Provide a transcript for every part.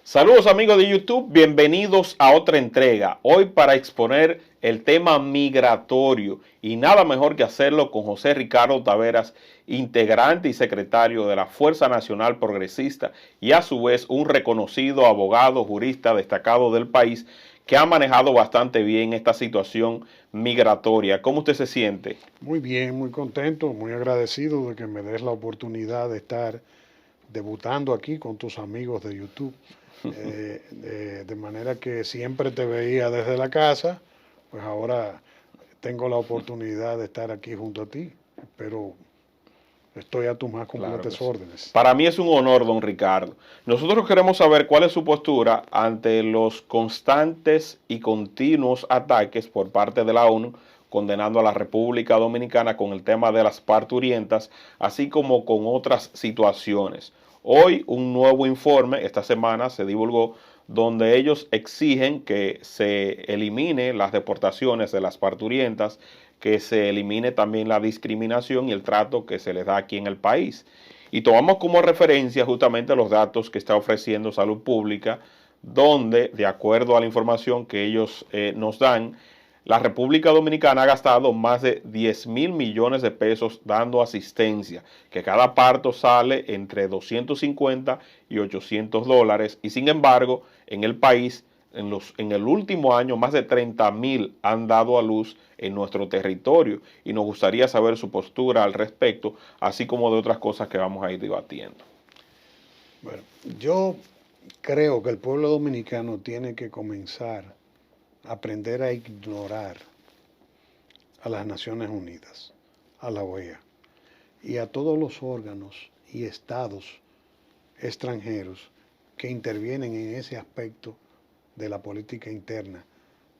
Saludos amigos de YouTube, bienvenidos a otra entrega. Hoy para exponer el tema migratorio y nada mejor que hacerlo con José Ricardo Taveras, integrante y secretario de la Fuerza Nacional Progresista y a su vez un reconocido abogado, jurista destacado del país que ha manejado bastante bien esta situación migratoria. ¿Cómo usted se siente? Muy bien, muy contento, muy agradecido de que me des la oportunidad de estar debutando aquí con tus amigos de YouTube. De manera que siempre te veía desde la casa, pues ahora tengo la oportunidad de estar aquí junto a ti, pero estoy a tus más Claro que completas sí. órdenes. Para mí es un honor, don Ricardo. Nosotros queremos saber cuál es su postura ante los constantes y continuos ataques por parte de la ONU condenando a la República Dominicana con el tema de las parturientas, así como con otras situaciones. Hoy un nuevo informe, esta semana se divulgó, donde ellos exigen que se elimine las deportaciones de las parturientas, que se elimine también la discriminación y el trato que se les da aquí en el país. Y tomamos como referencia justamente los datos que está ofreciendo Salud Pública, donde, de acuerdo a la información que ellos nos dan, la República Dominicana ha gastado más de 10.000 millones de pesos dando asistencia, que cada parto sale entre 250 y 800 dólares, y sin embargo, en el país, en el último año, más de 30.000 han dado a luz en nuestro territorio, y nos gustaría saber su postura al respecto, así como de otras cosas que vamos a ir debatiendo. Bueno, yo creo que el pueblo dominicano tiene que comenzar a aprender a ignorar a las Naciones Unidas, a la OEA y a todos los órganos y estados extranjeros que intervienen en ese aspecto de la política interna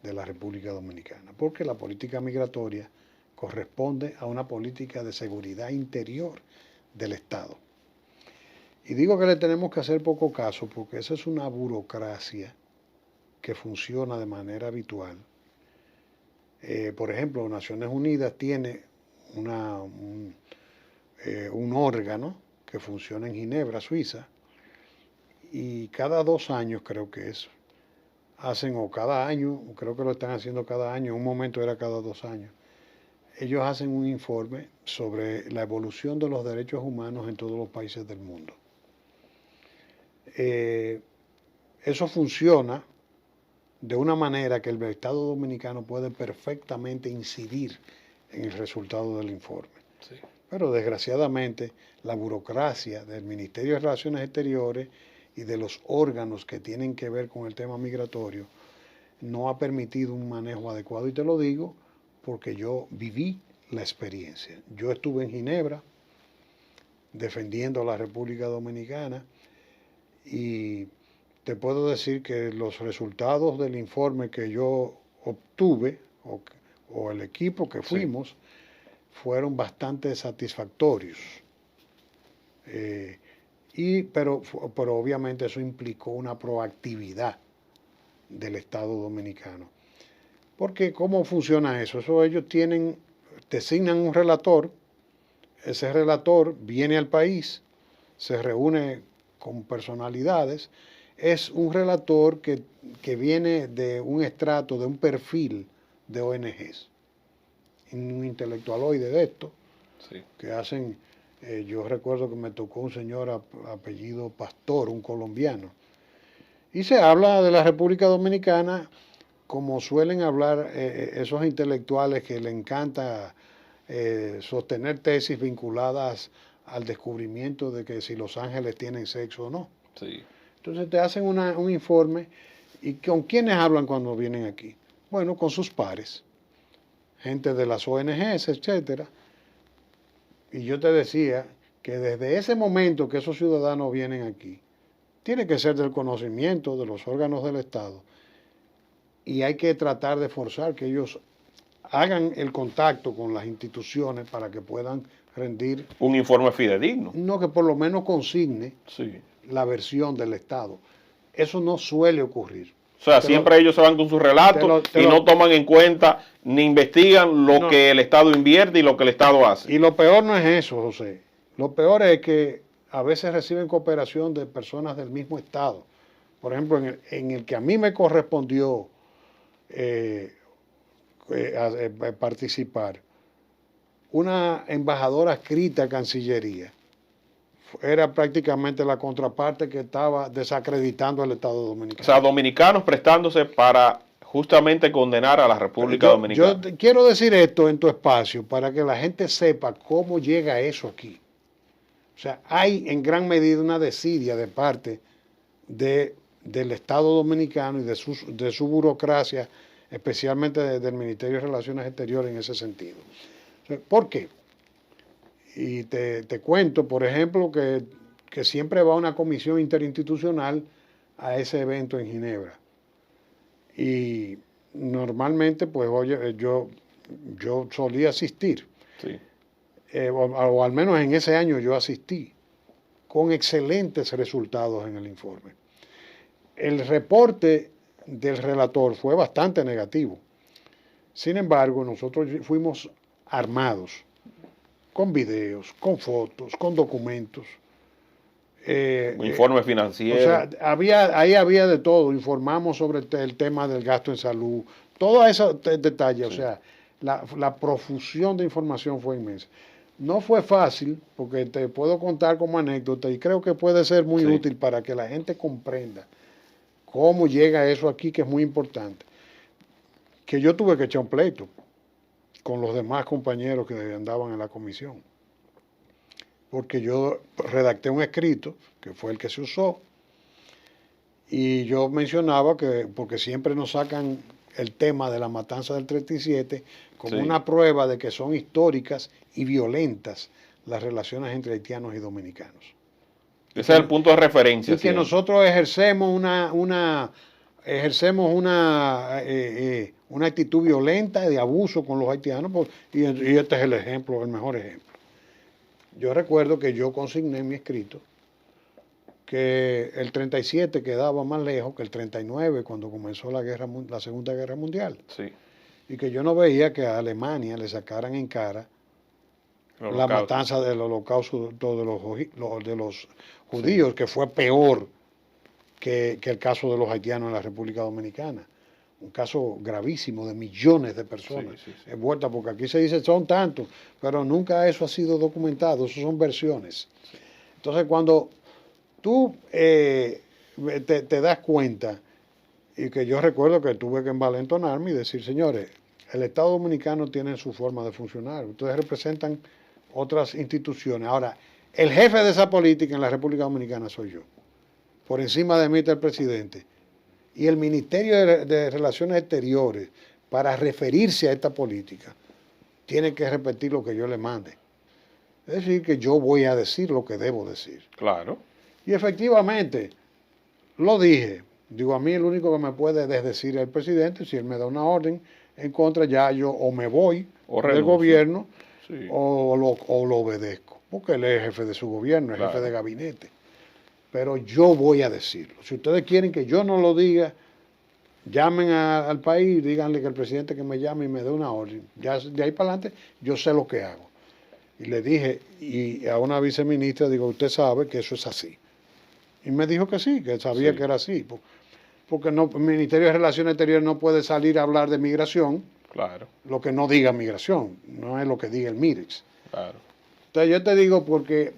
de la República Dominicana, porque la política migratoria corresponde a una política de seguridad interior del Estado. Y digo que le tenemos que hacer poco caso porque esa es una burocracia que funciona de manera habitual. Por ejemplo, Naciones Unidas tiene un órgano que funciona en Ginebra, Suiza, y cada 2 años creo que es, hacen o cada año, creo que lo están haciendo cada año, en un momento era cada 2 años, ellos hacen un informe sobre la evolución de los derechos humanos en todos los países del mundo. Eso funciona de una manera que el Estado Dominicano puede perfectamente incidir en el resultado del informe. Sí. Pero desgraciadamente la burocracia del Ministerio de Relaciones Exteriores y de los órganos que tienen que ver con el tema migratorio no ha permitido un manejo adecuado. Y te lo digo porque yo viví la experiencia. Yo estuve en Ginebra defendiendo a la República Dominicana y te puedo decir que los resultados del informe que yo obtuve, o el equipo que fuimos, fueron bastante satisfactorios. Pero obviamente eso implicó una proactividad del Estado Dominicano. Porque ¿cómo funciona eso? Ellos designan un relator, ese relator viene al país, se reúne con personalidades. Es un relator que viene de un estrato, de un perfil de ONGs. Un intelectualoide de esto, sí, que hacen, yo recuerdo que me tocó un señor apellido Pastor, un colombiano. Y se habla de la República Dominicana como suelen hablar esos intelectuales que le encanta sostener tesis vinculadas al descubrimiento de que si los ángeles tienen sexo o no. Sí. Entonces te hacen un informe. ¿Y con quiénes hablan cuando vienen aquí? Bueno, con sus pares, gente de las ONGs, etcétera. Y yo te decía que desde ese momento que esos ciudadanos vienen aquí, tiene que ser del conocimiento de los órganos del Estado y hay que tratar de forzar que ellos hagan el contacto con las instituciones para que puedan rendir un informe fidedigno. No, que por lo menos consigne la versión del Estado. Eso no suele ocurrir. O sea, siempre ellos se van con su relato y no toman en cuenta ni investigan lo que el Estado invierte y lo que el Estado hace. Y lo peor no es eso, José. Lo peor es que a veces reciben cooperación de personas del mismo Estado. por ejemplo, en el que a mí me correspondió participar, una embajadora adscrita a Cancillería era prácticamente la contraparte que estaba desacreditando al Estado O Dominicano. sea, dominicanos prestándose para justamente condenar a la República Dominicana. Yo quiero decir esto en tu espacio para que la gente sepa cómo llega eso aquí. O sea, hay en gran medida una desidia de parte del Estado Dominicano y de su burocracia, especialmente del Ministerio de Relaciones Exteriores en ese sentido. ¿Por qué? Y te cuento, por ejemplo, que siempre va una comisión interinstitucional a ese evento en Ginebra. Y normalmente, pues, oye, yo solía asistir. Sí. O al menos en ese año yo asistí, con excelentes resultados en el informe. El reporte del relator fue bastante negativo. Sin embargo, nosotros fuimos armados, con videos, con fotos, con documentos. Informe financiero. O sea, ahí había de todo. Informamos sobre el tema del gasto en salud, todos esos detalles. Sí. O sea, la profusión de información fue inmensa. No fue fácil, porque te puedo contar como anécdota y creo que puede ser muy útil para que la gente comprenda cómo llega eso aquí, que es muy importante. Que yo tuve que echar un pleito con los demás compañeros que andaban en la comisión. Porque yo redacté un escrito, que fue el que se usó, y yo mencionaba que, porque siempre nos sacan el tema de la matanza del 37 como una prueba de que son históricas y violentas las relaciones entre haitianos y dominicanos. Ese es el punto de referencia. Y que nosotros ejercemos una actitud violenta de abuso con los haitianos, y este es el ejemplo, el mejor ejemplo. Yo recuerdo que yo consigné en mi escrito que el 37 quedaba más lejos que el 39 cuando comenzó la Segunda Guerra Mundial. Sí. Y que yo no veía que a Alemania le sacaran en cara la matanza del holocausto de los judíos, que fue peor que el caso de los haitianos en la República Dominicana. Un caso gravísimo de millones de personas envueltas, porque aquí se dice son tantos, pero nunca eso ha sido documentado, eso son versiones. Entonces, cuando tú te das cuenta, y que yo recuerdo que tuve que envalentonarme y decir, señores, el Estado Dominicano tiene su forma de funcionar, ustedes representan otras instituciones. Ahora, el jefe de esa política en la República Dominicana soy yo. Por encima de mí está el presidente. Y el Ministerio de Relaciones Exteriores, para referirse a esta política, tiene que repetir lo que yo le mande. Es decir, que yo voy a decir lo que debo decir. Claro. Y efectivamente, lo dije. Digo, a mí el único que me puede desdecir es el presidente. Si él me da una orden en contra, ya yo o me voy del gobierno o lo obedezco. Porque él es jefe de su gobierno, es jefe de gabinete. Pero yo voy a decirlo. Si ustedes quieren que yo no lo diga, llamen al país, díganle que el presidente que me llame y me dé una orden. Ya de ahí para adelante yo sé lo que hago. Y le dije, y a una viceministra, digo, usted sabe que eso es así. Y me dijo que sí, que sabía que era así. Porque no, el Ministerio de Relaciones Exteriores no puede salir a hablar de migración. Claro. Lo que no diga migración, no es lo que diga el MIREX. Claro. Entonces yo te digo porque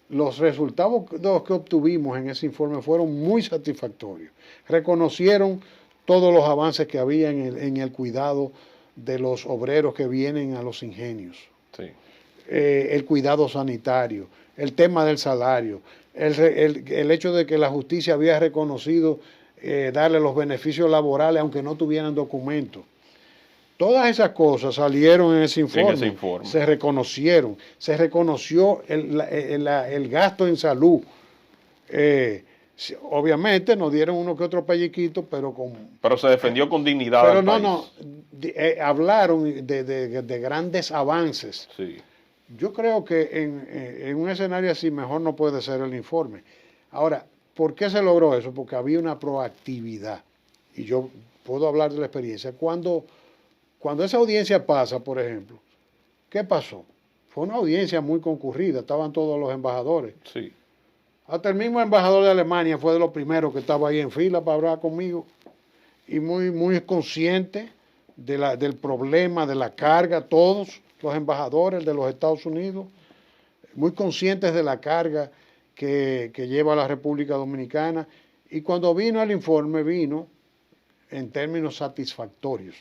los resultados que obtuvimos en ese informe fueron muy satisfactorios. Reconocieron todos los avances que había en el cuidado de los obreros que vienen a los ingenios. Sí. El cuidado sanitario, el tema del salario, el hecho de que la justicia había reconocido darle los beneficios laborales aunque no tuvieran documentos. Todas esas cosas salieron en ese informe, se reconocieron, se reconoció el gasto en salud. Obviamente nos dieron uno que otro pelliquito, pero se defendió con dignidad. Pero hablaron de grandes avances. Sí. Yo creo que en un escenario así mejor no puede ser el informe. Ahora, ¿por qué se logró eso? Porque había una proactividad. Y yo puedo hablar de la experiencia. Cuando esa audiencia pasa, por ejemplo, ¿qué pasó? Fue una audiencia muy concurrida, estaban todos los embajadores. Sí. Hasta el mismo embajador de Alemania fue de los primeros que estaba ahí en fila para hablar conmigo y muy consciente del problema, de la carga, todos los embajadores de los Estados Unidos, muy conscientes de la carga que lleva la República Dominicana. Y cuando vino el informe, vino en términos satisfactorios.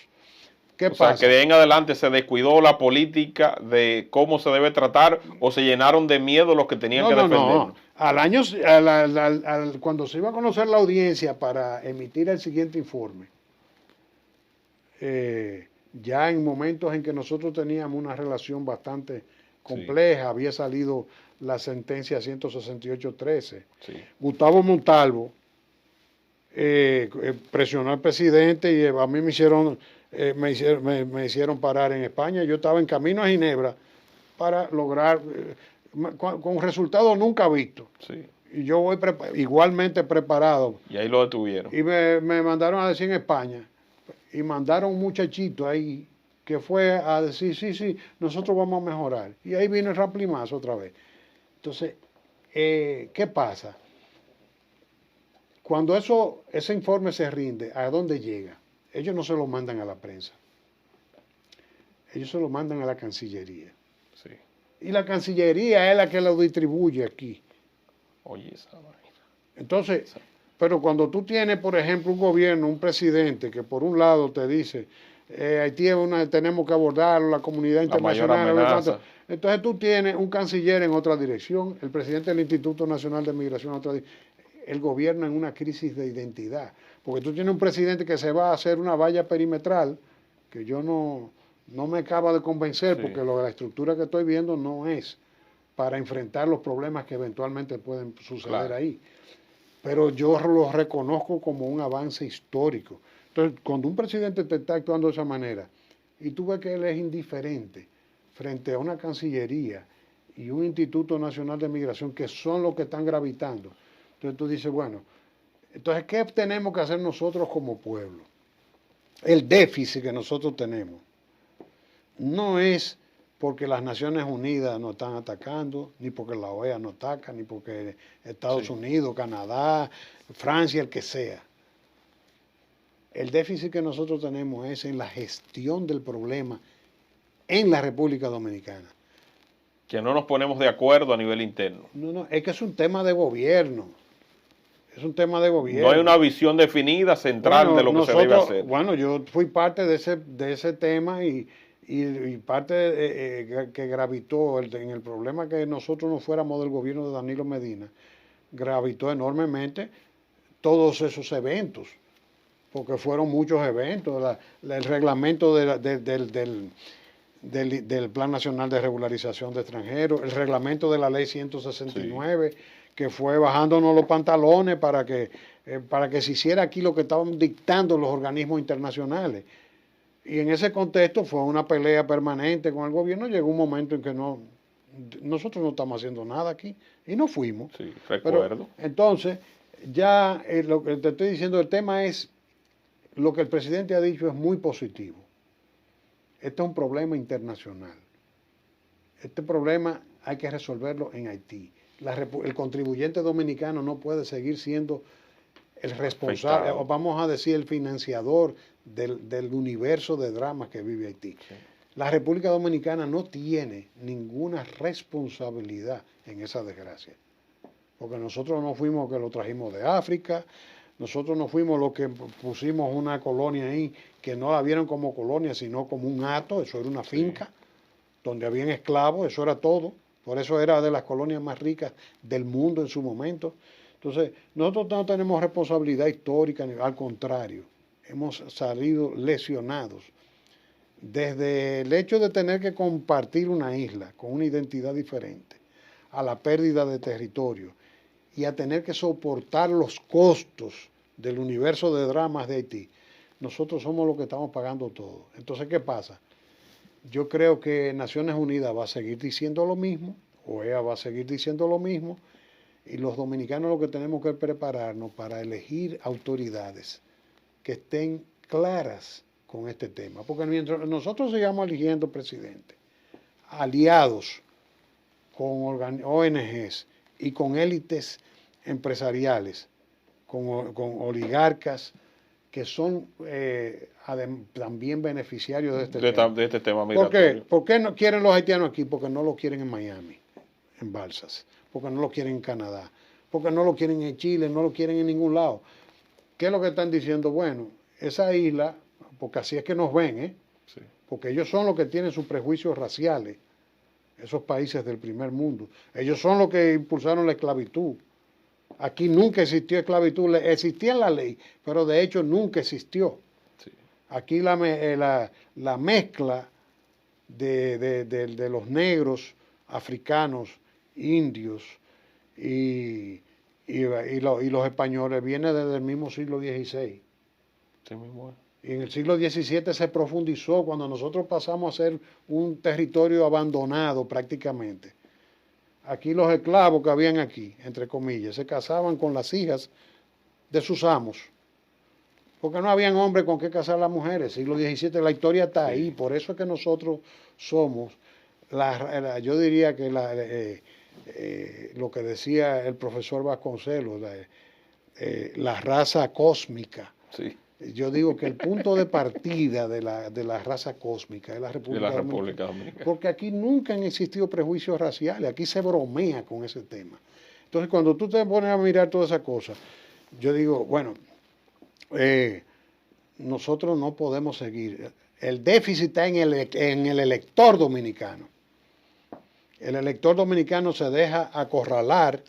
¿Qué pasa? O sea, que de ahí en adelante se descuidó la política de cómo se debe tratar o se llenaron de miedo los que tenían que defenderlo. No. Cuando se iba a conocer la audiencia para emitir el siguiente informe, ya en momentos en que nosotros teníamos una relación bastante compleja, sí, había salido la sentencia 168-13. Sí. Gustavo Montalvo presionó al presidente y a mí me hicieron parar en España. Yo estaba en camino a Ginebra para lograr, con resultados nunca vistos. Sí. Y yo voy igualmente preparado. Y ahí lo detuvieron. Y me mandaron a decir en España, y mandaron un muchachito ahí que fue a decir, sí, nosotros vamos a mejorar. Y ahí vino el raplimazo otra vez. Entonces, ¿qué pasa? Cuando ese informe se rinde, ¿a dónde llega? Ellos no se lo mandan a la prensa. Ellos se lo mandan a la Cancillería. Sí. Y la Cancillería es la que lo distribuye aquí. Oye, esa vaina. Entonces, pero cuando tú tienes, por ejemplo, un gobierno, un presidente que por un lado te dice, Haití tenemos que abordarlo, la comunidad internacional. Entonces tú tienes un canciller en otra dirección, el presidente del Instituto Nacional de Migración en otra dirección. El gobierno en una crisis de identidad. Porque tú tienes un presidente que se va a hacer una valla perimetral, que yo no me acaba de convencer, sí, porque la estructura que estoy viendo no es para enfrentar los problemas que eventualmente pueden suceder, claro, ahí. Pero yo lo reconozco como un avance histórico. Entonces, cuando un presidente te está actuando de esa manera, y tú ves que él es indiferente frente a una Cancillería y un Instituto Nacional de Migración, que son los que están gravitando, entonces tú dices, bueno, entonces, ¿qué tenemos que hacer nosotros como pueblo? El déficit que nosotros tenemos no es porque las Naciones Unidas nos están atacando, ni porque la OEA nos ataca, ni porque Estados Unidos, Canadá, Francia, el que sea. El déficit que nosotros tenemos es en la gestión del problema en la República Dominicana. Que no nos ponemos de acuerdo a nivel interno. No, es que es un tema de gobierno. Es un tema de gobierno. No hay una visión definida central de lo que se debe hacer. Bueno, yo fui parte de ese tema y parte que gravitó en el problema que nosotros no fuéramos del gobierno de Danilo Medina, gravitó enormemente todos esos eventos, porque fueron muchos eventos, el reglamento del Plan Nacional de Regularización de Extranjeros, el reglamento de la Ley 169, sí, que fue bajándonos los pantalones para que se hiciera aquí lo que estaban dictando los organismos internacionales. Y en ese contexto fue una pelea permanente con el gobierno. Llegó un momento en que nosotros no estamos haciendo nada aquí y no fuimos. Sí, recuerdo. Pero, entonces, ya lo que te estoy diciendo, el tema es, lo que el presidente ha dicho es muy positivo. Este es un problema internacional. Este problema hay que resolverlo en Haití. El contribuyente dominicano no puede seguir siendo el responsable, o vamos a decir el financiador del universo de dramas que vive Haití. Sí. La República Dominicana no tiene ninguna responsabilidad en esa desgracia. Porque nosotros no fuimos los que lo trajimos de África, nosotros no fuimos los que pusimos una colonia ahí que no la vieron como colonia, sino como un hato, eso era una finca, sí, donde habían esclavos, eso era todo. Por eso era de las colonias más ricas del mundo en su momento. Entonces, nosotros no tenemos responsabilidad histórica, al contrario, hemos salido lesionados. Desde el hecho de tener que compartir una isla con una identidad diferente, a la pérdida de territorio y a tener que soportar los costos del universo de dramas de Haití, nosotros somos los que estamos pagando todo. Entonces, ¿qué pasa? Yo creo que Naciones Unidas va a seguir diciendo lo mismo, OEA va a seguir diciendo lo mismo, y los dominicanos lo que tenemos que prepararnos para elegir autoridades que estén claras con este tema. Porque mientras nosotros sigamos eligiendo presidentes, aliados con ONGs y con élites empresariales, con oligarcas que son también beneficiarios de este tema. De este tema ¿Por qué? migratorio. ¿Por qué no quieren los haitianos aquí? Porque no lo quieren en Miami, en Balsas, porque no lo quieren en Canadá, porque no lo quieren en Chile, no lo quieren en ningún lado. ¿Qué es lo que están diciendo? Bueno, esa isla, porque así es que nos ven, Sí. porque ellos son los que tienen sus prejuicios raciales, esos países del primer mundo. Ellos son los que impulsaron la esclavitud. Aquí nunca existió esclavitud, existía en la ley, pero de hecho nunca existió. Sí. Aquí la mezcla de los negros, africanos, indios y los españoles viene desde el mismo siglo XVI. Sí mismo es. Y en el siglo XVII se profundizó cuando nosotros pasamos a ser un territorio abandonado prácticamente. Aquí los esclavos que habían aquí, entre comillas, se casaban con las hijas de sus amos. Porque no habían hombres con qué casar a las mujeres. Siglo XVII, la historia está ahí. Por eso es que nosotros somos, yo diría que lo que decía el profesor Vasconcelos, la raza cósmica. Sí. Yo digo que el punto de partida de la raza cósmica es la República Dominicana. Porque aquí nunca han existido prejuicios raciales, aquí se bromea con ese tema. Entonces, cuando tú te pones a mirar todas esas cosas, yo digo, bueno, nosotros no podemos seguir. El déficit está en el elector dominicano. El elector dominicano se deja acorralar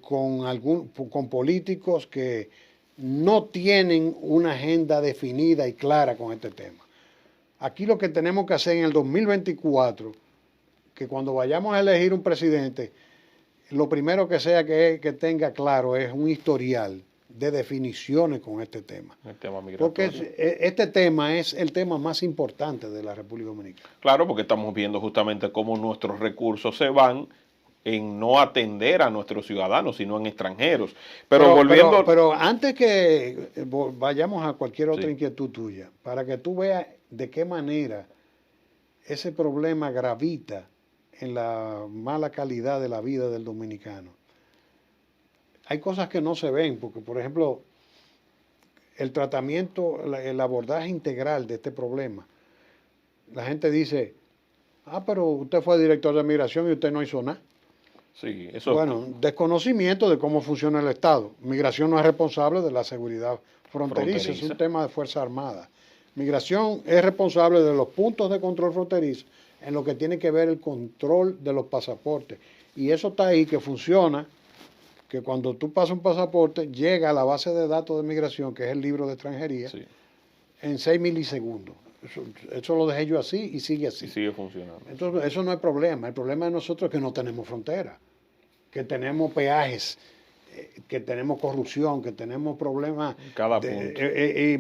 con políticos que no tienen una agenda definida y clara con este tema. Aquí lo que tenemos que hacer en el 2024, que cuando vayamos a elegir un presidente, lo primero que sea que tenga claro es un historial de definiciones con este tema. El tema migratorio. Porque este tema es el tema más importante de la República Dominicana. Claro, porque estamos viendo justamente cómo nuestros recursos se van en no atender a nuestros ciudadanos, sino en extranjeros. Pero antes que vayamos a cualquier otra inquietud tuya, para que tú veas de qué manera ese problema gravita en la mala calidad de la vida del dominicano. Hay cosas que no se ven, porque por ejemplo, el tratamiento, el abordaje integral de este problema, la gente dice, pero usted fue director de migración y usted no hizo nada. Sí, eso. Bueno, desconocimiento de cómo funciona el Estado. Migración no es responsable de la seguridad fronteriza, es un tema de Fuerza Armada. Migración es responsable de los puntos de control fronterizo en lo que tiene que ver el control de los pasaportes. Y eso está ahí, que funciona, que cuando tú pasas un pasaporte, llega a la base de datos de migración, que es el libro de extranjería, en 6 milisegundos. Eso lo dejé yo así y sigue así. Y sigue funcionando. Entonces, eso no es problema. El problema de nosotros es que no tenemos frontera, que tenemos peajes, que tenemos corrupción, que tenemos problemas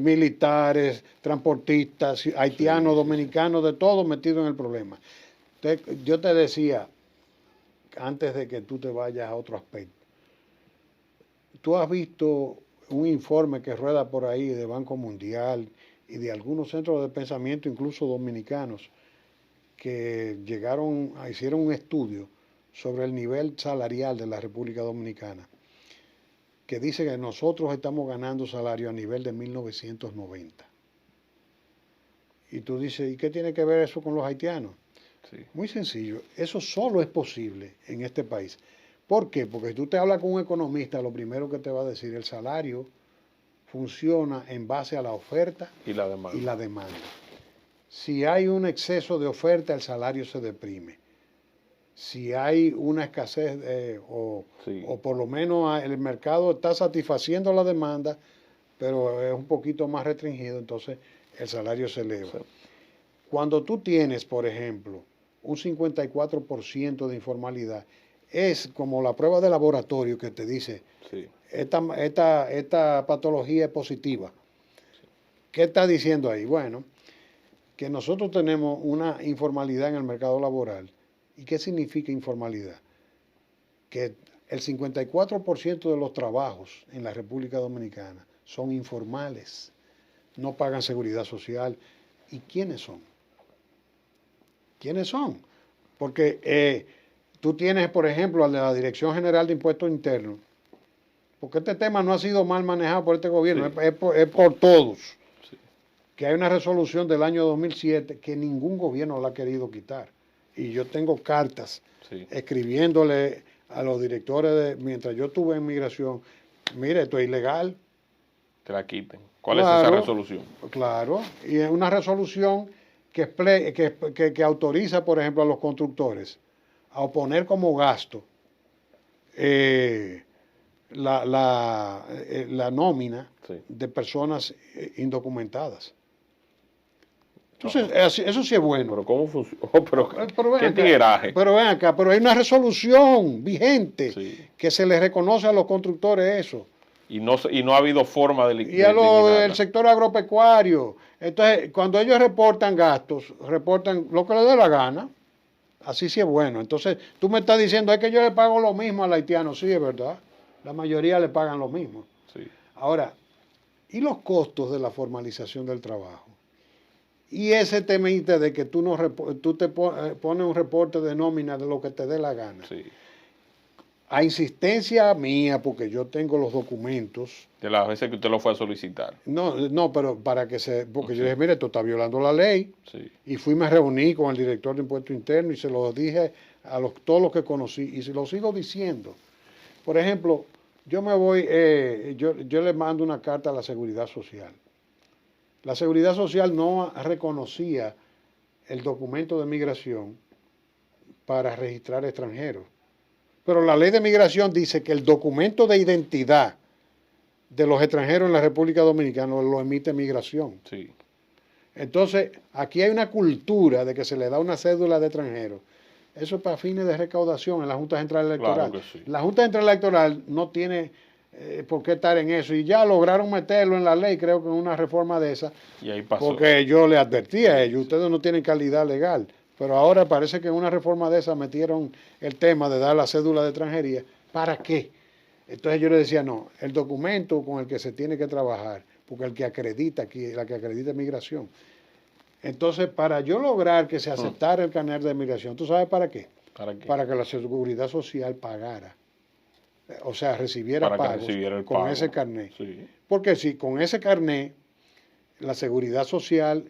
militares, transportistas, haitianos, dominicanos, de todo metido en el problema. Entonces, yo te decía, antes de que tú te vayas a otro aspecto, tú has visto un informe que rueda por ahí de Banco Mundial y de algunos centros de pensamiento, incluso dominicanos, que hicieron un estudio sobre el nivel salarial de la República Dominicana, que dice que nosotros estamos ganando salario a nivel de 1990. Y tú dices, ¿y qué tiene que ver eso con los haitianos? Sí. Muy sencillo, eso solo es posible en este país. ¿Por qué? Porque si tú te hablas con un economista, lo primero que te va a decir, el salario funciona en base a la oferta y la demanda. Si hay un exceso de oferta, el salario se deprime. Si hay una escasez o por lo menos el mercado está satisfaciendo la demanda, pero es un poquito más restringido, entonces el salario se eleva. Sí. Cuando tú tienes, por ejemplo, un 54% de informalidad, es como la prueba de laboratorio que te dice, esta patología es positiva. Sí. ¿Qué está diciendo ahí? Bueno, que nosotros tenemos una informalidad en el mercado laboral. ¿Y qué significa informalidad? Que el 54% de los trabajos en la República Dominicana son informales, no pagan seguridad social. ¿Y quiénes son? ¿Quiénes son? Porque tú tienes, por ejemplo, al de la Dirección General de Impuestos Internos, porque este tema no ha sido mal manejado por este gobierno, Sí. es por todos, Sí. que hay una resolución del año 2007 que ningún gobierno la ha querido quitar. Y yo tengo cartas Sí. escribiéndole a los directores, mientras yo estuve en migración, mire, esto es ilegal. Que la quiten. ¿Cuál es esa Claro, resolución? claro, y es una resolución que autoriza, por ejemplo, a los constructores a oponer como gasto eh, la nómina Sí. de personas indocumentadas. No, Entonces, no. eso sí es bueno. Pero ¿cómo funciona? Oh, pero Pero ven qué acá, tigueraje. pero hay una resolución vigente Sí. que se le reconoce a los constructores eso. Y no ha habido forma de Y a lo del eliminarla. sector agropecuario. Entonces, cuando ellos reportan gastos, reportan lo que les dé la gana. Así sí es bueno. Entonces, tú me estás diciendo, es que yo le pago lo mismo al haitiano. Sí, es verdad. La mayoría le pagan lo mismo. Sí. Ahora, ¿y los costos de la formalización del trabajo? Y ese temite de que tú te pones un reporte de nómina de lo que te dé la gana. Sí. A insistencia mía, porque yo tengo los documentos. De las veces que usted lo fue a solicitar. No, pero para que porque yo Sí. dije, mire, esto está violando la ley. Sí. Y me reuní con el director de Impuestos Internos y se lo dije a todos los que conocí y se lo sigo diciendo. Por ejemplo, yo me voy, yo le mando una carta a la Seguridad Social. La Seguridad Social no reconocía el documento de migración para registrar extranjeros. Pero la ley de migración dice que el documento de identidad de los extranjeros en la República Dominicana lo emite migración. Sí. Entonces, aquí hay una cultura de que se le da una cédula de extranjero. Eso es para fines de recaudación en la Junta Central Electoral. Claro que sí. La Junta Central Electoral no tiene por qué estar en eso. Y ya lograron meterlo en la ley, creo que en una reforma de esa. Y ahí pasó. Porque yo le advertí a ellos, ustedes no tienen calidad legal. Pero ahora parece que en una reforma de esa metieron el tema de dar la cédula de extranjería. ¿Para qué? Entonces yo le decía, no, el documento con el que se tiene que trabajar, porque el que acredita aquí, la que acredita migración. Entonces, para yo lograr que se aceptara el carnet de migración, ¿tú sabes para qué? ¿Para qué? Para que la Seguridad Social pagara. O sea, recibiera Para que pagos recibiera el con pago. ese carnet. Sí. Porque si con ese carnet la Seguridad Social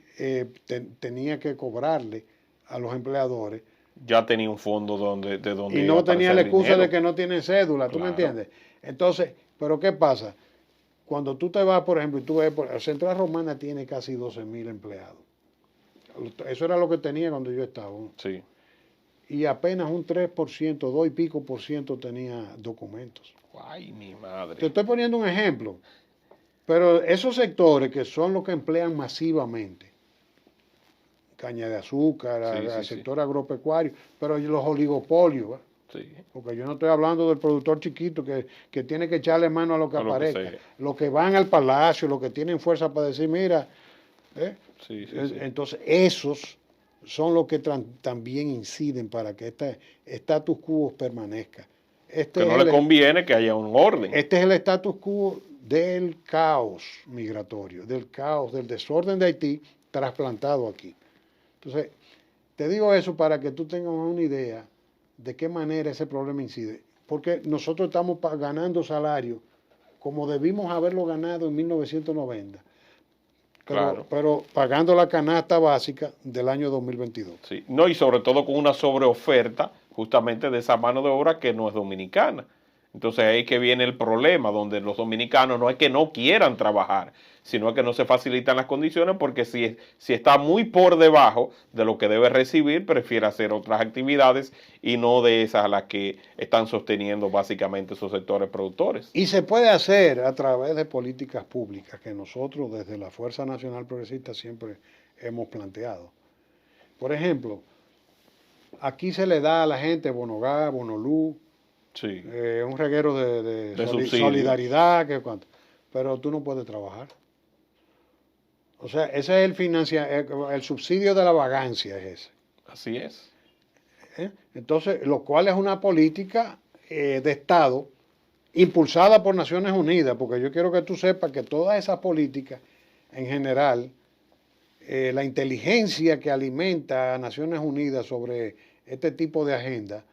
tenía que cobrarle a los empleadores. Ya tenía un fondo de donde Y iba no a tenía aparecer la el excusa dinero. de que no tienen cédula, ¿tú me Claro. entiendes? Entonces, ¿pero qué pasa? Cuando tú te vas, por ejemplo, y tú ves, Central Romana tiene casi 12,000 empleados. Eso era lo que tenía cuando yo estaba. Sí. Y apenas un 3%, 2 y pico por ciento tenía documentos. Ay, mi madre. Te estoy poniendo un ejemplo. Pero esos sectores que son los que emplean masivamente, caña de azúcar, Sí, al sí, sector agropecuario, pero los oligopolios, ¿eh? Sí. Porque yo no estoy hablando del productor chiquito que tiene que echarle mano a lo que A lo que aparezca. sea. Los que van al palacio, los que tienen fuerza para decir, mira, Sí, sí, sí. entonces esos son los que también inciden para que este status quo permanezca. Que no le conviene que haya un orden. Este es el status quo del caos migratorio, del caos, del desorden de Haití trasplantado aquí. Entonces, te digo eso para que tú tengas una idea de qué manera ese problema incide. Porque nosotros estamos ganando salario como debimos haberlo ganado en 1990, Claro. pero pagando la canasta básica del año 2022. Sí. No, y sobre todo con una sobreoferta justamente de esa mano de obra que no es dominicana. Entonces ahí que viene el problema, donde los dominicanos no es que no quieran trabajar, sino que no se facilitan las condiciones porque si está muy por debajo de lo que debe recibir, prefiere hacer otras actividades y no de esas a las que están sosteniendo básicamente esos sectores productores. Y se puede hacer a través de políticas públicas que nosotros desde la Fuerza Nacional Progresista siempre hemos planteado. Por ejemplo, aquí se le da a la gente Bonogá, Bonolú, Sí. un reguero de subsidios. solidaridad, pero tú no puedes trabajar. O sea, ese es el subsidio de la vagancia, es ese. Así es. Entonces, lo cual es una política de Estado impulsada por Naciones Unidas, porque yo quiero que tú sepas que todas esas políticas, en general, la inteligencia que alimenta a Naciones Unidas sobre este tipo de agenda,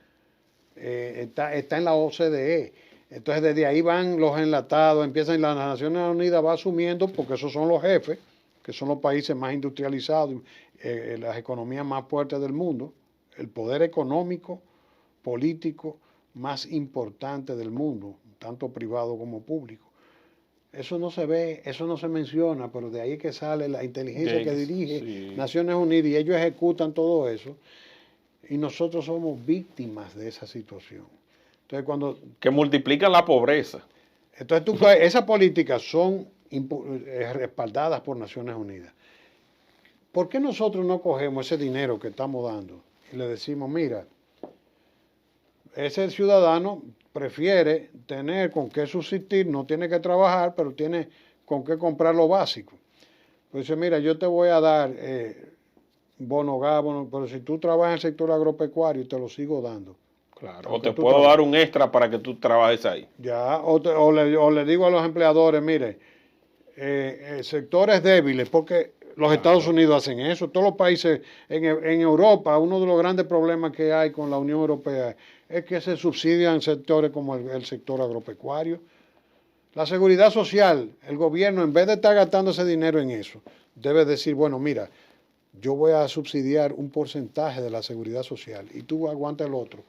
está en la OCDE. Entonces desde ahí van los enlatados, empiezan, las Naciones Unidas va asumiendo, porque esos son los jefes, que son los países más industrializados, las economías más fuertes del mundo, el poder económico, político más importante del mundo, tanto privado como público. Eso no se ve, eso no se menciona, pero de ahí que sale la inteligencia que dirige Naciones Unidas y ellos ejecutan todo eso y nosotros somos víctimas de esa situación. Entonces cuando... Que multiplican la pobreza. Entonces esas políticas son respaldadas por Naciones Unidas. ¿Por qué nosotros no cogemos ese dinero que estamos dando y le decimos, mira, ese ciudadano prefiere tener con qué subsistir, no tiene que trabajar, pero tiene con qué comprar lo básico? Pues dice, mira, yo te voy a dar bono gas, pero si tú trabajas en el sector agropecuario, te lo sigo dando. Claro, o te puedo dar un extra para que tú trabajes ahí. Ya, o le digo a los empleadores, mire, sectores débiles, porque los Estados Unidos hacen eso, todos los países en Europa, uno de los grandes problemas que hay con la Unión Europea es que se subsidian sectores como el sector agropecuario. La seguridad social, el gobierno, en vez de estar gastando ese dinero en eso, debe decir, bueno, mira, yo voy a subsidiar un porcentaje de la seguridad social y tú aguanta el otro.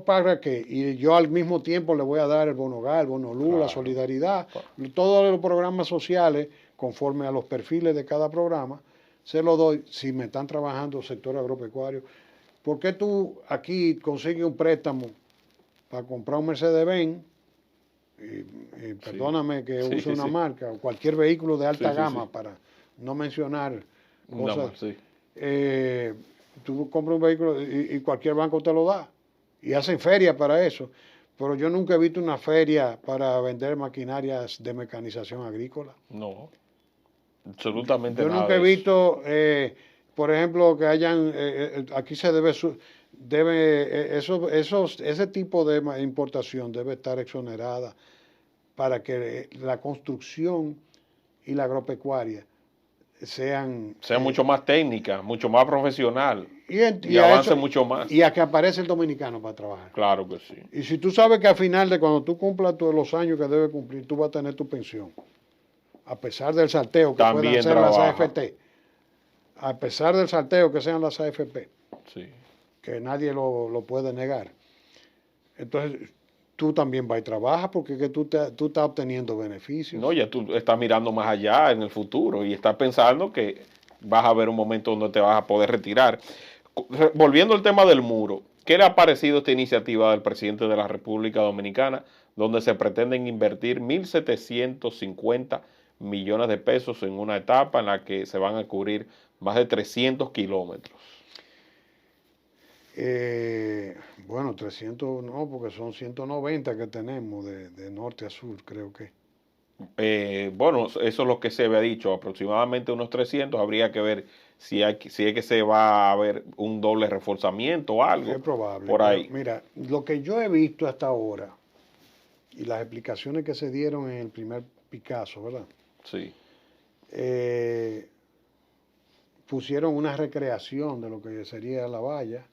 ¿Para qué? Y yo al mismo tiempo le voy a dar el bono gas, el bono luz, la solidaridad, todos los programas sociales, conforme a los perfiles de cada programa, se lo doy si me están trabajando sector agropecuario. ¿Por qué tú aquí consigues un préstamo para comprar un Mercedes-Benz? Perdóname que use una marca, o cualquier vehículo de alta gama, para no mencionar cosas. Tú compras un vehículo y cualquier banco te lo da. Y hacen ferias para eso. Pero yo nunca he visto una feria para vender maquinarias de mecanización agrícola. No, absolutamente nada. Yo nunca he visto, por ejemplo, que hayan, aquí se ese tipo de importación debe estar exonerada para que la construcción y la agropecuaria sean mucho más técnica, mucho más profesional y avance mucho más. Y a que aparece el dominicano para trabajar. Claro que sí. Y si tú sabes que al final de cuando tú cumplas todos los años que debes cumplir, tú vas a tener tu pensión. A pesar del salteo que puedan ser las AFT. A pesar del salteo que sean las AFP. Sí. Que nadie lo puede negar. Entonces, tú también vas y trabajas porque que tú estás obteniendo beneficios. No, ya tú estás mirando más allá en el futuro y estás pensando que vas a haber un momento donde te vas a poder retirar. Volviendo al tema del muro, ¿qué le ha parecido esta iniciativa del presidente de la República Dominicana, donde se pretenden invertir 1.750 millones de pesos en una etapa en la que se van a cubrir más de 300 kilómetros? Bueno, 300 no, porque son 190 que tenemos de norte a sur, creo que. Bueno, eso es lo que se había dicho, aproximadamente unos 300. Habría que ver si es que se va a haber un doble reforzamiento o algo. Es probable. Por ahí. Mira, lo que yo he visto hasta ahora y las explicaciones que se dieron en el primer Picasso, ¿verdad? Sí. Pusieron una recreación de lo que sería la valla.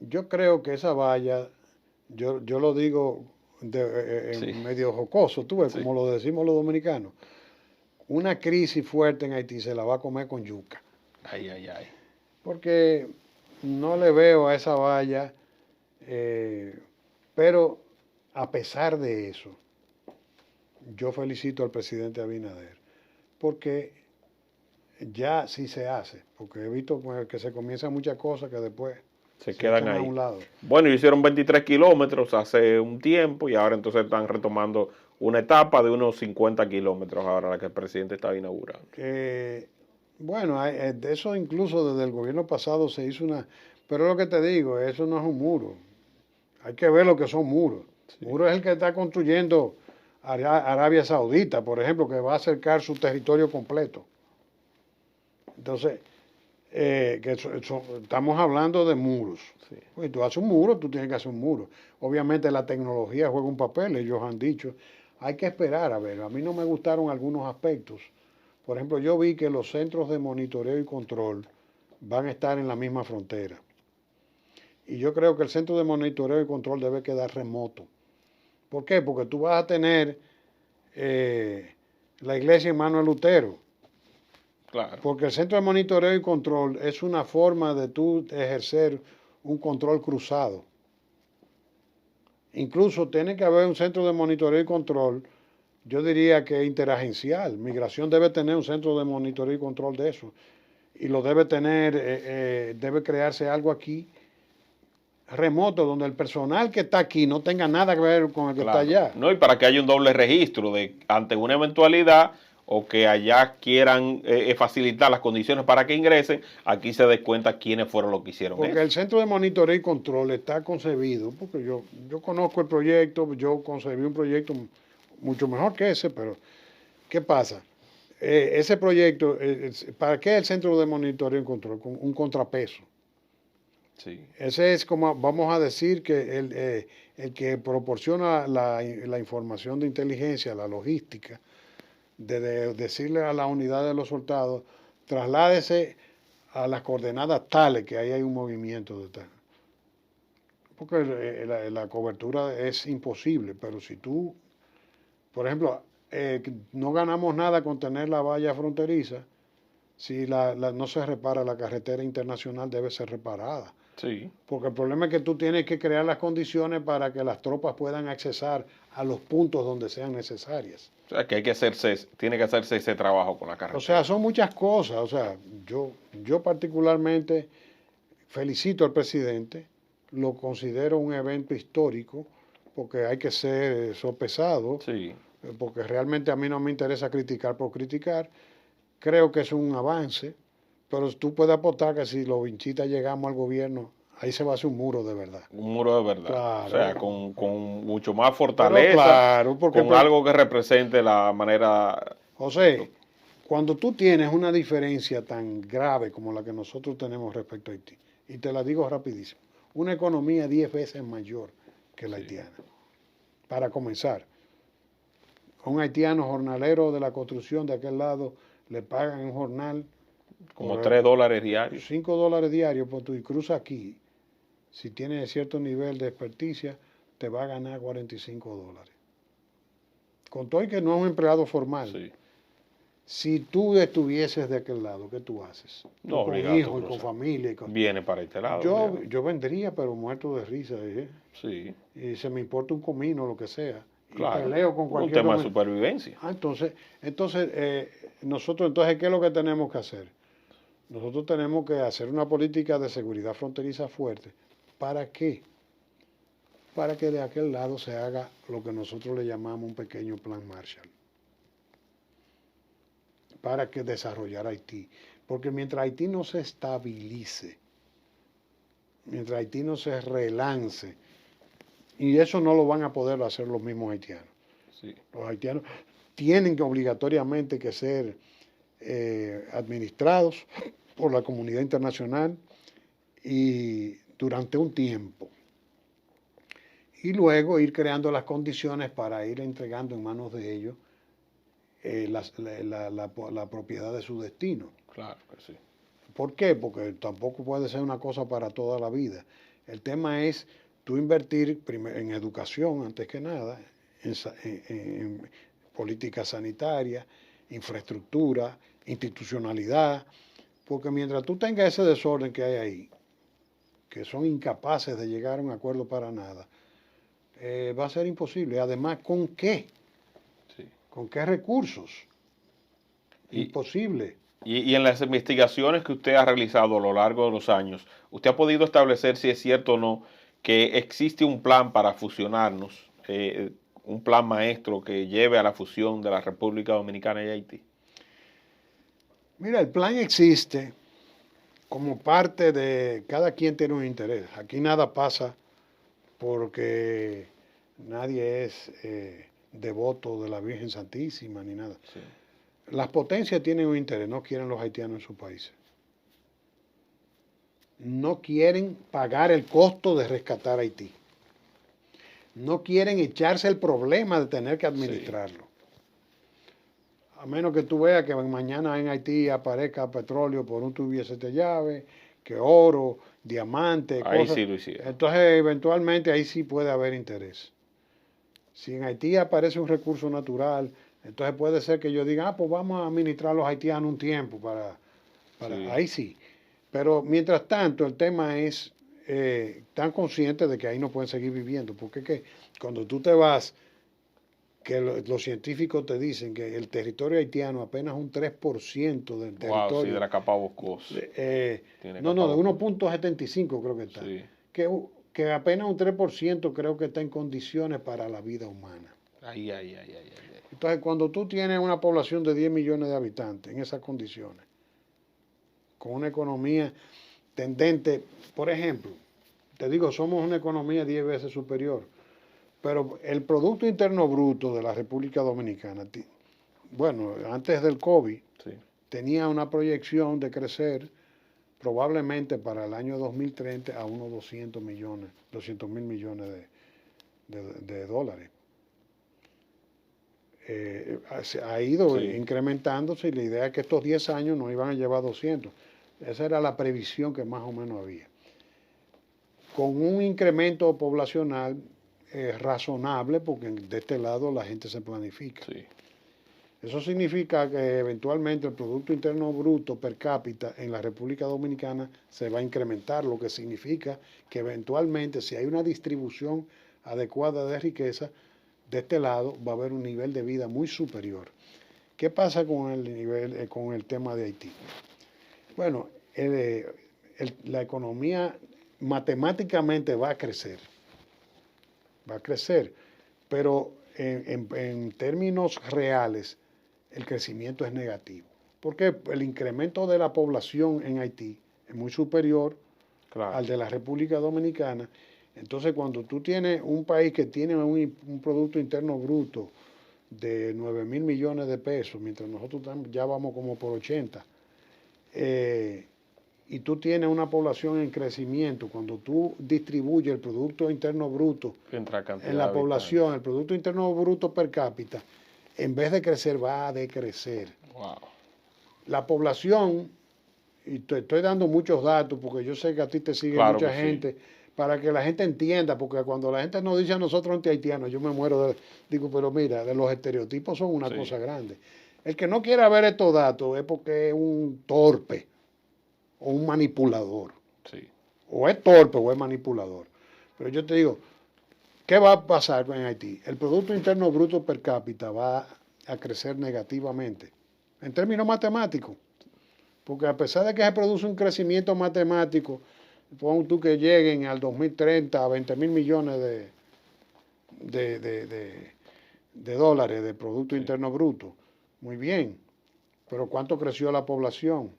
Yo creo que esa valla, yo lo digo medio jocoso, tú ves, como lo decimos los dominicanos, una crisis fuerte en Haití se la va a comer con yuca. Ay, ay, ay. Porque no le veo a esa valla, pero a pesar de eso, yo felicito al presidente Abinader, porque ya sí se hace, porque he visto que se comienzan muchas cosas que después se quedan ahí. A un lado. Bueno, hicieron 23 kilómetros hace un tiempo y ahora entonces están retomando una etapa de unos 50 kilómetros ahora la que el presidente estaba inaugurando. Bueno, de eso incluso desde el gobierno pasado se hizo una... Pero lo que te digo, eso no es un muro. Hay que ver lo que son muros. Sí. Muro es el que está construyendo Arabia Saudita, por ejemplo, que va a acercar su territorio completo. Entonces... estamos hablando de muros. Sí. Pues tú haces un muro, tú tienes que hacer un muro. Obviamente la tecnología juega un papel, ellos han dicho. Hay que esperar a ver. A mí no me gustaron algunos aspectos. Por ejemplo, yo vi que los centros de monitoreo y control van a estar en la misma frontera. Y yo creo que el centro de monitoreo y control debe quedar remoto. ¿Por qué? Porque tú vas a tener la iglesia en Manuel Lutero. Claro. Porque el centro de monitoreo y control es una forma de tú ejercer un control cruzado. Incluso tiene que haber un centro de monitoreo y control, yo diría que interagencial. Migración debe tener un centro de monitoreo y control de eso. Y lo debe tener, debe crearse algo aquí remoto, donde el personal que está aquí no tenga nada que ver con el que está Claro. allá. No, y para que haya un doble registro de ante una eventualidad o que allá quieran facilitar las condiciones para que ingresen, aquí se dé cuenta quiénes fueron los que hicieron Porque eso. el centro de monitoreo y control está concebido, porque yo conozco el proyecto, yo concebí un proyecto mucho mejor que ese, pero ¿qué pasa? Ese proyecto, ¿para qué el centro de monitoreo y control? Con un contrapeso. Sí. Ese es como, vamos a decir que el que proporciona la información de inteligencia, la logística, de decirle a la unidad de los soldados, trasládese a las coordenadas tales que ahí hay un movimiento de tal. Porque la cobertura es imposible, pero si tú, por ejemplo, no ganamos nada con tener la valla fronteriza, si no se repara la carretera internacional debe ser reparada. Sí. Porque el problema es que tú tienes que crear las condiciones para que las tropas puedan accesar a los puntos donde sean necesarias. O sea, que hay que hacerse, tiene que hacerse ese trabajo con la carretera. O sea, son muchas cosas. O sea, yo particularmente felicito al presidente, lo considero un evento histórico, porque hay que ser sopesado, Sí. porque realmente a mí no me interesa criticar por criticar. Creo que es un avance, pero tú puedes apostar que si los vinchitas llegamos al gobierno, ahí se va a hacer un muro de verdad. Un muro de verdad. Claro. O sea, con mucho más fortaleza, Pero claro, porque con algo que represente la manera. José, cuando tú tienes una diferencia tan grave como la que nosotros tenemos respecto a Haití, y te la digo rapidísimo, una economía 10 veces mayor que la haitiana. Para comenzar, un haitiano jornalero de la construcción de aquel lado le pagan un jornal Como $3 diarios. $5 diarios, pues tú y cruza aquí, si tienes cierto nivel de experticia, te va a ganar $45. Con todo y que no es un empleado formal. Sí. Si tú estuvieses de aquel lado, ¿qué tú haces? No, con hijos y con familia. Viene para este lado. Yo vendría, pero muerto de risa. Sí. Y se me importa un comino, lo que sea. Claro. Y peleo con cualquier un tema de supervivencia. Entonces nosotros, entonces, ¿qué es lo que tenemos que hacer? Nosotros tenemos que hacer una política de seguridad fronteriza fuerte. ¿Para qué? Para que de aquel lado se haga lo que nosotros le llamamos un pequeño plan Marshall. Para que desarrollar Haití. Porque mientras Haití no se estabilice, mientras Haití no se relance, y eso no lo van a poder hacer los mismos haitianos. Sí. Los haitianos tienen que obligatoriamente que ser administrados por la comunidad internacional y durante un tiempo. Y luego ir creando las condiciones para ir entregando en manos de ellos la propiedad de su destino. Claro que sí. ¿Por qué? Porque tampoco puede ser una cosa para toda la vida. El tema es tú invertir en educación, antes que nada, en política sanitaria, infraestructura, institucionalidad, porque mientras tú tengas ese desorden que hay ahí, que son incapaces de llegar a un acuerdo para nada, va a ser imposible. Además, ¿con qué? Sí. ¿Con qué recursos? Imposible. Y en las investigaciones que usted ha realizado a lo largo de los años, ¿usted ha podido establecer si es cierto o no que existe un plan para fusionarnos, un plan maestro que lleve a la fusión de la República Dominicana y Haití? Mira, el plan existe como parte de cada quien tiene un interés. Aquí nada pasa porque nadie es devoto de la Virgen Santísima ni nada. Sí. Las potencias tienen un interés, no quieren los haitianos en sus países. No quieren pagar el costo de rescatar a Haití. No quieren echarse el problema de tener que administrarlo. Sí. A menos que tú veas que mañana en Haití aparezca petróleo por un tubo de llave, que oro, diamantes, Ahí cosas. sí lo hicieron. Entonces, eventualmente ahí sí puede haber interés. Si en Haití aparece un recurso natural, entonces puede ser que yo diga, pues vamos a administrar a los haitianos un tiempo Sí, ahí sí. Pero mientras tanto, el tema es tan consciente de que ahí no pueden seguir viviendo, porque es que cuando tú te vas, que los científicos te dicen que el territorio haitiano apenas un 3% del wow, sí, de territorio, la capa boscosa. Tiene no, capa no, de boscosa. 1,75 creo que está, Sí, que apenas un 3% creo que está en condiciones para la vida humana. ay, ay, ay, ay, ay. Entonces, cuando tú tienes una población de 10 millones de habitantes en esas condiciones, con una economía tendente, por ejemplo, te digo, somos una economía 10 veces superior, pero el Producto Interno Bruto de la República Dominicana, bueno, antes del COVID, Sí, tenía una proyección de crecer probablemente para el año 2030 a unos 200 mil millones de dólares. Ha ido sí, incrementándose y la idea es que estos 10 años nos iban a llevar 200. Esa era la previsión que más o menos había. Con un incremento poblacional razonable, porque de este lado la gente se planifica. sí. Eso significa que eventualmente el Producto Interno Bruto per cápita en la República Dominicana se va a incrementar, lo que significa que eventualmente si hay una distribución adecuada de riqueza, de este lado va a haber un nivel de vida muy superior. ¿Qué pasa con con el tema de Haití? Bueno, la economía matemáticamente va a crecer, pero en términos reales el crecimiento es negativo, porque el incremento de la población en Haití es muy superior Claro. al de la República Dominicana. Entonces, cuando tú tienes un país que tiene un Producto Interno Bruto de 9 mil millones de pesos, mientras nosotros ya vamos como por 80, y tú tienes una población en crecimiento, cuando tú distribuyes el Producto Interno Bruto en la población, el Producto Interno Bruto per cápita, en vez de crecer, va a decrecer. Wow. La población, y te estoy dando muchos datos porque yo sé que a ti te sigue Claro mucha que gente, para que la gente entienda, porque cuando la gente nos dice a nosotros anti-haitianos, yo me muero digo, pero mira, de los estereotipos son una Sí. cosa grande. El que no quiera ver estos datos es porque es un torpe o un manipulador. Sí. O es torpe o es manipulador. Pero yo te digo, ¿qué va a pasar en Haití? El Producto Interno Bruto per cápita va a crecer negativamente, en términos matemáticos. Porque a pesar de que se produce un crecimiento matemático, pon tú que lleguen al 2030 a 20 mil millones de dólares de Producto Interno Bruto. Muy bien, pero ¿cuánto creció la población?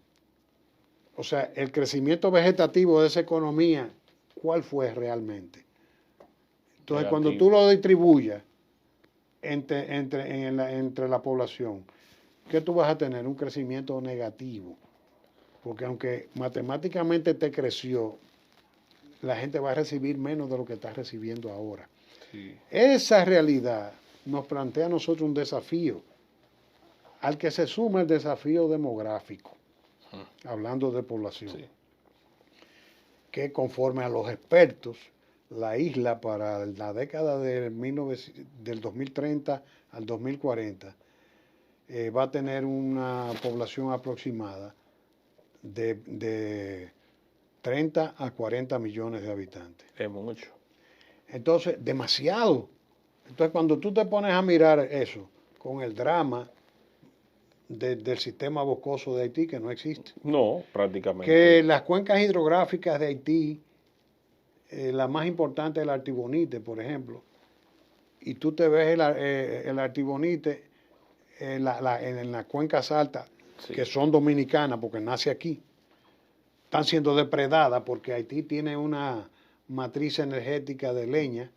O sea, el crecimiento vegetativo de esa economía, ¿cuál fue realmente? Entonces, cuando tú lo distribuyas entre la población, ¿qué tú vas a tener? Un crecimiento negativo. Porque aunque matemáticamente te creció, la gente va a recibir menos de lo que está recibiendo ahora. Sí. Esa realidad nos plantea a nosotros un desafío, al que se suma el desafío demográfico, hablando de población, Sí. que conforme a los expertos, la isla para la década del 2030 al 2040 va a tener una población aproximada de 30 a 40 millones de habitantes. Es mucho. Entonces, demasiado. Entonces, cuando tú te pones a mirar eso con el drama del sistema boscoso de Haití, que no existe, No, prácticamente. que las cuencas hidrográficas de Haití, la más importante es el Artibonite, por ejemplo, y tú te ves el Artibonite en las cuencas altas, Sí. que son dominicanas porque nace aquí, están siendo depredadas porque Haití tiene una matriz energética de leña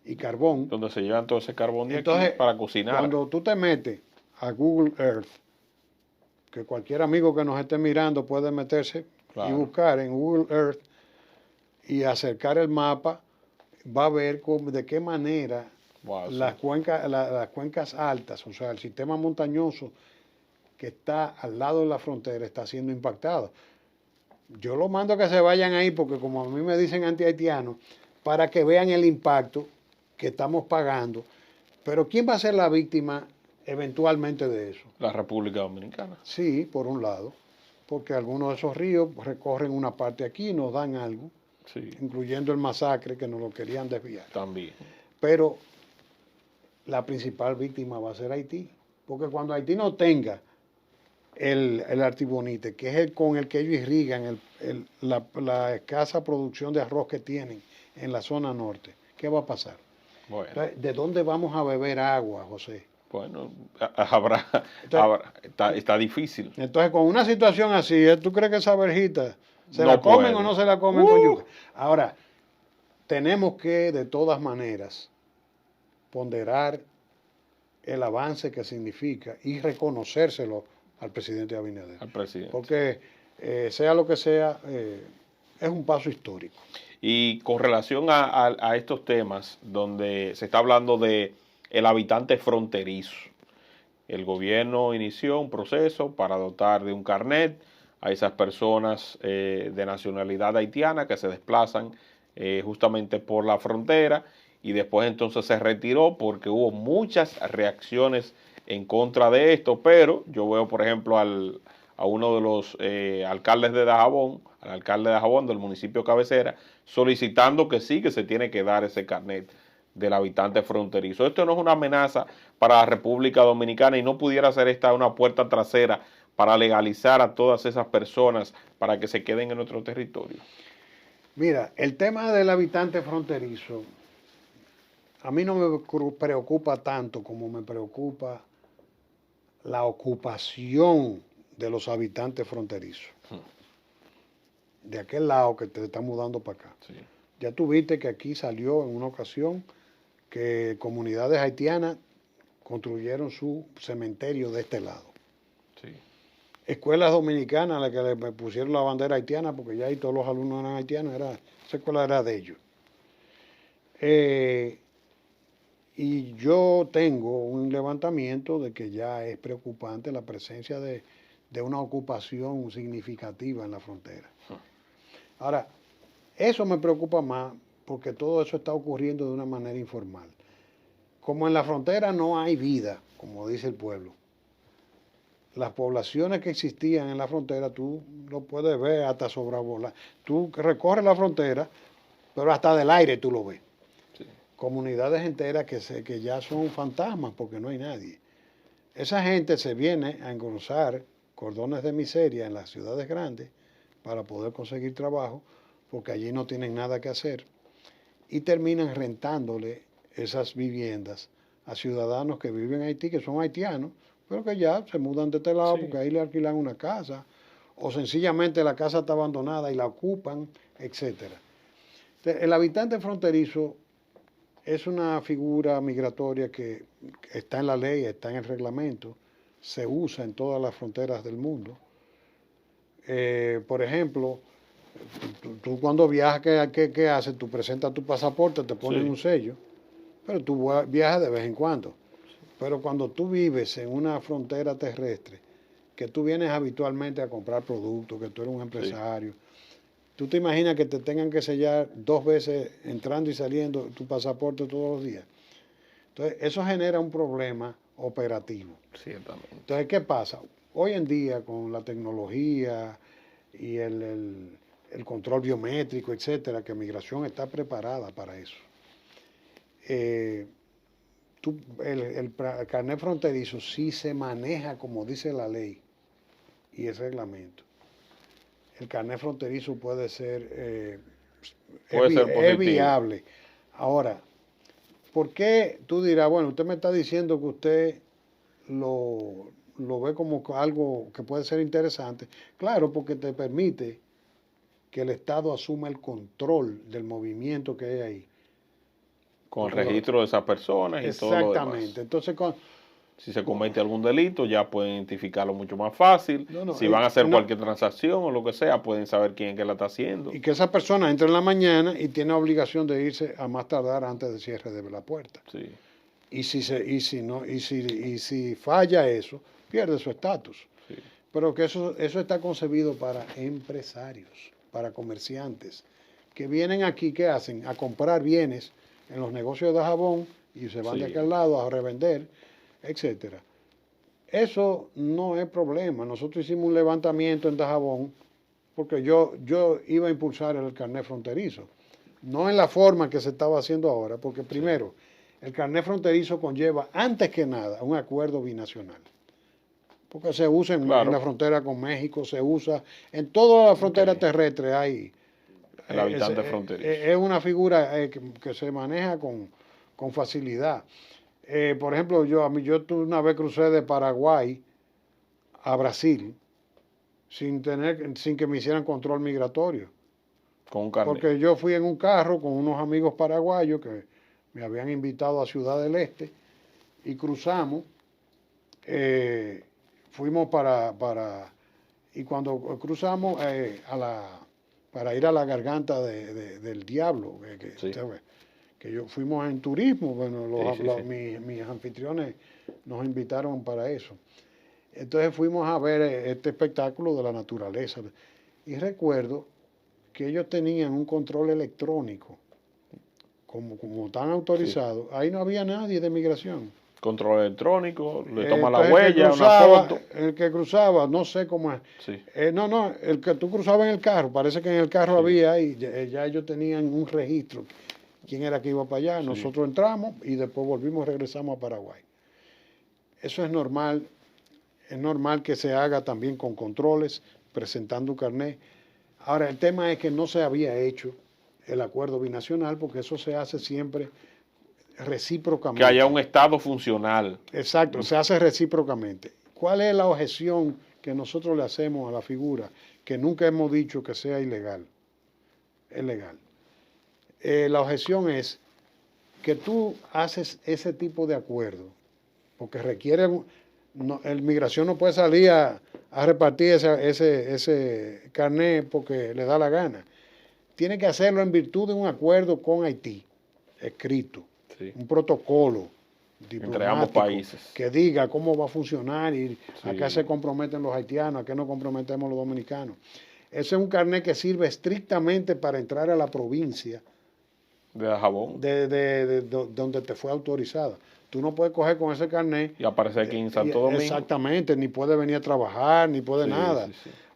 y carbón. Donde se llevan todo ese carbón de Entonces, aquí para cocinar. cuando tú te metes a Google Earth, que cualquier amigo que nos esté mirando puede meterse y buscar en Google Earth y acercar el mapa, va a ver de qué manera las cuencas altas, o sea, el sistema montañoso que está al lado de la frontera está siendo impactado. Yo los mando a que se vayan ahí porque como a mí me dicen anti-haitianos, para que vean el impacto que estamos pagando. Pero ¿quién va a ser la víctima eventualmente de eso? La República Dominicana. Sí, por un lado, porque algunos de esos ríos recorren una parte aquí y nos dan algo, Sí, incluyendo el masacre que nos lo querían desviar. también. Pero la principal víctima va a ser Haití, porque cuando Haití no tenga el artibonite, que es el con el que ellos irrigan la escasa producción de arroz que tienen en la zona norte, ¿qué va a pasar? Bueno, Entonces, ¿de dónde vamos a beber agua, José? bueno, habrá, está difícil. Entonces, con una situación así, ¿tú crees que esa verjita se No la comen puede. o no se la comen con yuca? Ahora, tenemos que, de todas maneras, ponderar el avance que significa y reconocérselo al presidente Abinader. Al presidente. Porque, sea lo que sea, es un paso histórico. Y con relación a estos temas, donde se está hablando de el habitante fronterizo, el gobierno inició un proceso para dotar de un carnet a esas personas de nacionalidad haitiana que se desplazan justamente por la frontera, y después entonces se retiró porque hubo muchas reacciones en contra de esto, pero yo veo por ejemplo a uno de los alcaldes de Dajabón, al alcalde de Dajabón del municipio cabecera, solicitando que sí, que se tiene que dar ese carnet del habitante fronterizo. Esto no es una amenaza para la República Dominicana y no pudiera ser esta una puerta trasera para legalizar a todas esas personas para que se queden en nuestro territorio. Mira, el tema del habitante fronterizo a mí no me preocupa tanto como me preocupa la ocupación de los habitantes fronterizos. De aquel lado que te está mudando para acá. Sí. Ya tú viste que aquí salió en una ocasión que comunidades haitianas construyeron su cementerio de este lado. Sí. Escuelas dominicanas a las que le pusieron la bandera haitiana, porque ya ahí todos los alumnos eran haitianos, esa escuela era de ellos. Y yo tengo un levantamiento de que ya es preocupante la presencia de una ocupación significativa en la frontera. Ahora, eso me preocupa más porque todo eso está ocurriendo de una manera informal. Como en la frontera no hay vida, como dice el pueblo, las poblaciones que existían en la frontera, tú lo puedes ver hasta sobravolar. Tú recorres la frontera, pero hasta del aire tú lo ves. Sí. Comunidades enteras que ya son fantasmas porque no hay nadie. Esa gente se viene a engrosar cordones de miseria en las ciudades grandes para poder conseguir trabajo, porque allí no tienen nada que hacer, y terminan rentándole esas viviendas a ciudadanos que viven en Haití, que son haitianos, pero que ya se mudan de este lado, sí, porque ahí le alquilan una casa, o sencillamente la casa está abandonada y la ocupan, etc. El habitante fronterizo es una figura migratoria que está en la ley, está en el reglamento, se usa en todas las fronteras del mundo. Por ejemplo, tú cuando viajas, ¿qué haces? Tú presentas tu pasaporte, te ponen, sí, un sello, pero tú viajas de vez en cuando. Pero cuando tú vives en una frontera terrestre, que tú vienes habitualmente a comprar productos, que tú eres un empresario, sí, tú te imaginas que te tengan que sellar 2 veces entrando y saliendo tu pasaporte todos los días. Entonces, eso genera un problema operativo. Ciertamente. Entonces, ¿qué pasa? Hoy en día, con la tecnología y el control biométrico, etcétera, que Migración está preparada para eso. El carnet fronterizo sí se maneja como dice la ley y el reglamento. El carnet fronterizo puede ser, es viable. Ahora, ¿por qué tú dirás, bueno, usted me está diciendo que usted lo ve como algo que puede ser interesante? Claro, porque te permite que el Estado asuma el control del movimiento que hay ahí. Con el registro de esas personas y todo lo demás. Exactamente. Entonces, si se comete algún delito, ya pueden identificarlo mucho más fácil. Si van a hacer cualquier transacción o lo que sea, pueden saber quién es que la está haciendo. Y que esa persona entre en la mañana y tiene obligación de irse a más tardar antes del cierre de la puerta. Sí. Y si falla eso, pierde su estatus. Sí. pero que eso está concebido para empresarios, para comerciantes, que vienen aquí, ¿qué hacen? A comprar bienes en los negocios de Dajabón y se van de aquel lado a revender, etcétera. Eso no es problema. Nosotros hicimos un levantamiento en Dajabón porque yo iba a impulsar el carnet fronterizo. No en la forma que se estaba haciendo ahora, porque primero, el carnet fronterizo conlleva, antes que nada, un acuerdo binacional. Porque se usa en la frontera con México, se usa en toda la frontera terrestre hay. El habitante fronterizo. Es una figura que se maneja con facilidad. Por ejemplo, yo una vez crucé de Paraguay a Brasil sin que me hicieran control migratorio. Con un carnet. Porque yo fui en un carro con unos amigos paraguayos que me habían invitado a Ciudad del Este y cruzamos. Fuimos y cuando cruzamos para ir a la garganta del diablo, que fuimos en turismo, bueno, mis anfitriones nos invitaron para eso. Entonces fuimos a ver este espectáculo de la naturaleza. Y recuerdo que ellos tenían un control electrónico, como tan autorizado. Sí. Ahí no había nadie de migración. Control electrónico, le toma la huella, una foto. El que cruzaba, no sé cómo es. Sí. No, el que tú cruzabas en el carro, parece que en el carro había y ya ellos tenían un registro. ¿Quién era que iba para allá? Nosotros entramos y después regresamos a Paraguay. Eso es normal que se haga también con controles, presentando un carnet. Ahora, el tema es que no se había hecho el acuerdo binacional porque eso se hace siempre recíprocamente. Que haya un Estado funcional. Exacto, se hace recíprocamente. ¿Cuál es la objeción que nosotros le hacemos a la figura? Que nunca hemos dicho que sea ilegal. Es legal. La objeción es que tú haces ese tipo de acuerdo, porque requiere, el migración no puede salir a repartir ese carnet porque le da la gana. Tiene que hacerlo en virtud de un acuerdo con Haití, escrito, un protocolo diplomático entre ambos países que diga cómo va a funcionar y a qué se comprometen los haitianos, a qué nos comprometemos los dominicanos. Ese es un carnet que sirve estrictamente para entrar a la provincia de Dajabón, de donde te fue autorizada. Tú no puedes coger con ese carnet y aparecer aquí en Santo Domingo. Exactamente, ni puede venir a trabajar, ni puede nada.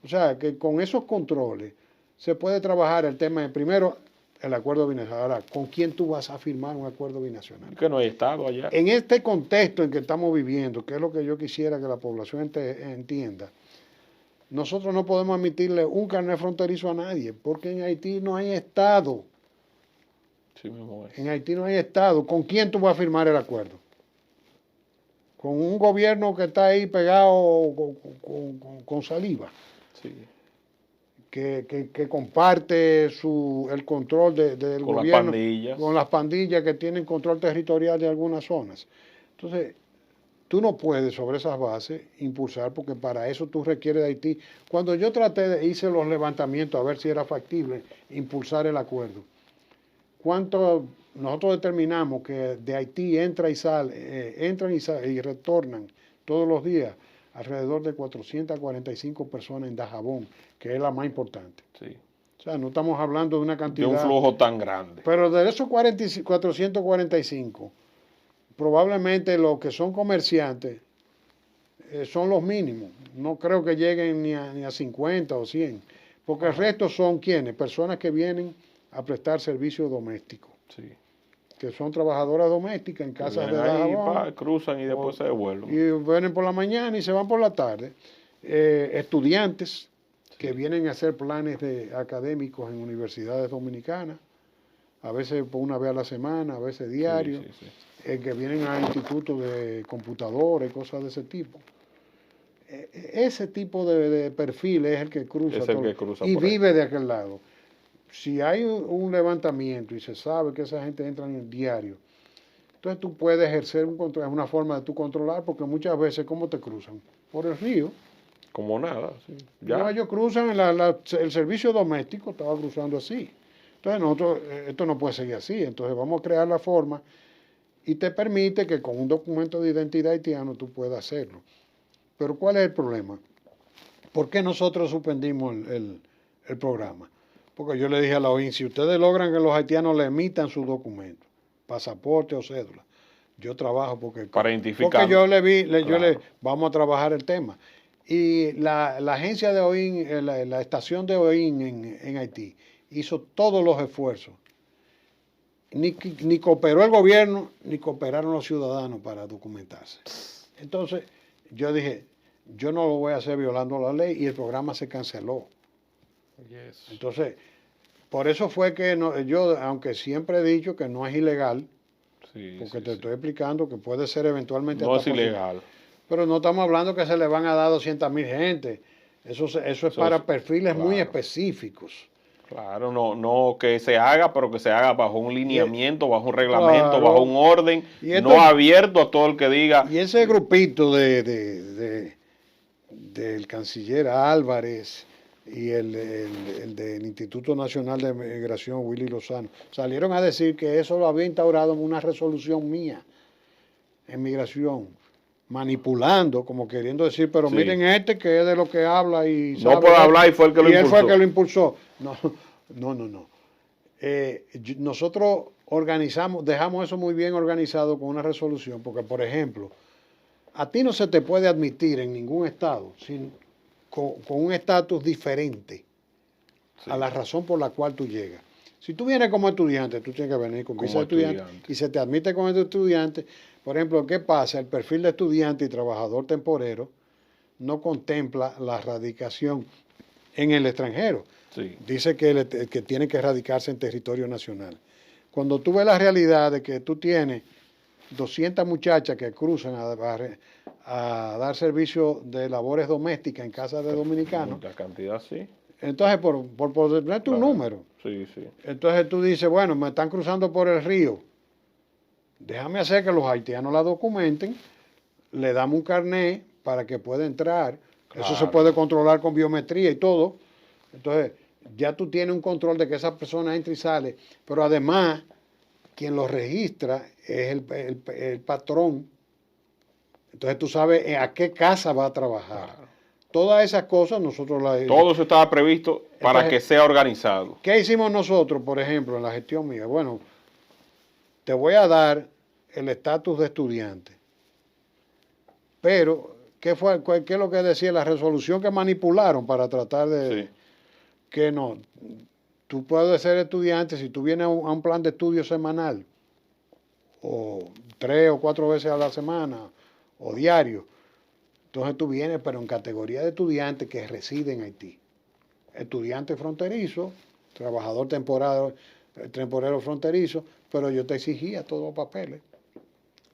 O sea, que con esos controles se puede trabajar el tema de, primero, el acuerdo binacional. Ahora, ¿con quién tú vas a firmar un acuerdo binacional? Que no hay Estado allá. En este contexto en que estamos viviendo, que es lo que yo quisiera que la población entienda, nosotros no podemos emitirle un carnet fronterizo a nadie, porque en Haití no hay Estado. Sí, mismo es. En Haití no hay Estado. ¿Con quién tú vas a firmar el acuerdo? Con un gobierno que está ahí pegado con saliva. Sí. Que comparte el control del con gobierno. Las pandillas. Con las pandillas que tienen control territorial de algunas zonas. Entonces, tú no puedes sobre esas bases impulsar, porque para eso tú requieres de Haití. Cuando yo hice los levantamientos a ver si era factible impulsar el acuerdo, nosotros determinamos que de Haití entran y retornan todos los días alrededor de 445 personas en Dajabón, que es la más importante. Sí. O sea, no estamos hablando de una cantidad... De un flujo tan grande. Pero de esos 445, probablemente los que son comerciantes son los mínimos. No creo que lleguen ni a 50 o 100. Porque el resto son, ¿quiénes? Personas que vienen a prestar servicio doméstico. Sí. Que son trabajadoras domésticas en casas de Dajabón. Cruzan y después se devuelven. Y vienen por la mañana y se van por la tarde. Estudiantes que vienen a hacer planes académicos en universidades dominicanas, a veces por una vez a la semana, a veces diario, que vienen a institutos de computadores y cosas de ese tipo. Ese tipo de perfil es el que cruza, y vive de aquel lado. Si hay un levantamiento y se sabe que esa gente entra en el diario, entonces tú puedes ejercer un control, es una forma de tú controlar, porque muchas veces, ¿cómo te cruzan? Por el río. Como nada, sí. Ya. No, ellos cruzan, el servicio doméstico estaba cruzando así. Entonces esto no puede seguir así, entonces vamos a crear la forma y te permite que con un documento de identidad haitiano tú puedas hacerlo. Pero ¿cuál es el problema? ¿Por qué nosotros suspendimos el programa? Porque yo le dije a la OIN, si ustedes logran que los haitianos le emitan sus documentos, pasaporte o cédula, yo trabajo para identificar. Porque yo le vi, vamos a trabajar el tema. Y la agencia de OIN, la estación de OIN en Haití, hizo todos los esfuerzos. Ni cooperó el gobierno, ni cooperaron los ciudadanos para documentarse. Entonces, yo dije, yo no lo voy a hacer violando la ley y el programa se canceló. Yes. Entonces, por eso fue que yo, aunque siempre he dicho que no es ilegal, porque te estoy explicando que puede ser eventualmente... No es ilegal. Pero no estamos hablando que se le van a dar 200,000 gente. Eso es para perfiles muy específicos. Claro, no que se haga, pero que se haga bajo un lineamiento, bajo un reglamento, bajo un orden, no abierto a todo el que diga. Y ese grupito del canciller Álvarez y el del Instituto Nacional de Migración, Willy Lozano, salieron a decir que eso lo había instaurado en una resolución mía en migración, manipulando, como queriendo decir, pero miren que es de lo que habla y no puede hablar y fue el que lo impulsó. Y él fue el que lo impulsó. No. Nosotros dejamos eso muy bien organizado con una resolución, porque, por ejemplo, a ti no se te puede admitir en ningún estado con un estatus diferente a la razón por la cual tú llegas. Si tú vienes como estudiante, tú tienes que venir con visa de estudiante y se te admite como estudiante. Por ejemplo, ¿qué pasa? El perfil de estudiante y trabajador temporero no contempla la radicación en el extranjero. Sí. Dice que tiene que radicarse en territorio nacional. Cuando tú ves la realidad de que tú tienes 200 muchachas que cruzan a dar servicio de labores domésticas en casa de dominicanos. La cantidad, sí. Entonces, por ponerte un número. Sí. Entonces tú dices, bueno, me están cruzando por el río. Déjame hacer que los haitianos la documenten, le damos un carnet para que pueda entrar. Claro. Eso se puede controlar con biometría y todo. Entonces, ya tú tienes un control de que esa persona entra y sale. Pero además, quien lo registra es el patrón. Entonces tú sabes a qué casa va a trabajar. Claro. Todas esas cosas nosotros las... Todo eso estaba previsto para que sea organizado. ¿Qué hicimos nosotros, por ejemplo, en la gestión mía? Bueno, te voy a dar el estatus de estudiante. Pero, ¿qué es lo que decía la resolución que manipularon para tratar de... Sí. Que no, tú puedes ser estudiante si tú vienes a un plan de estudio semanal, o 3 o 4 veces a la semana, o diario. Entonces tú vienes, pero en categoría de estudiante que reside en Haití. Estudiante fronterizo, trabajador temporero fronterizo, pero yo te exigía todos los papeles.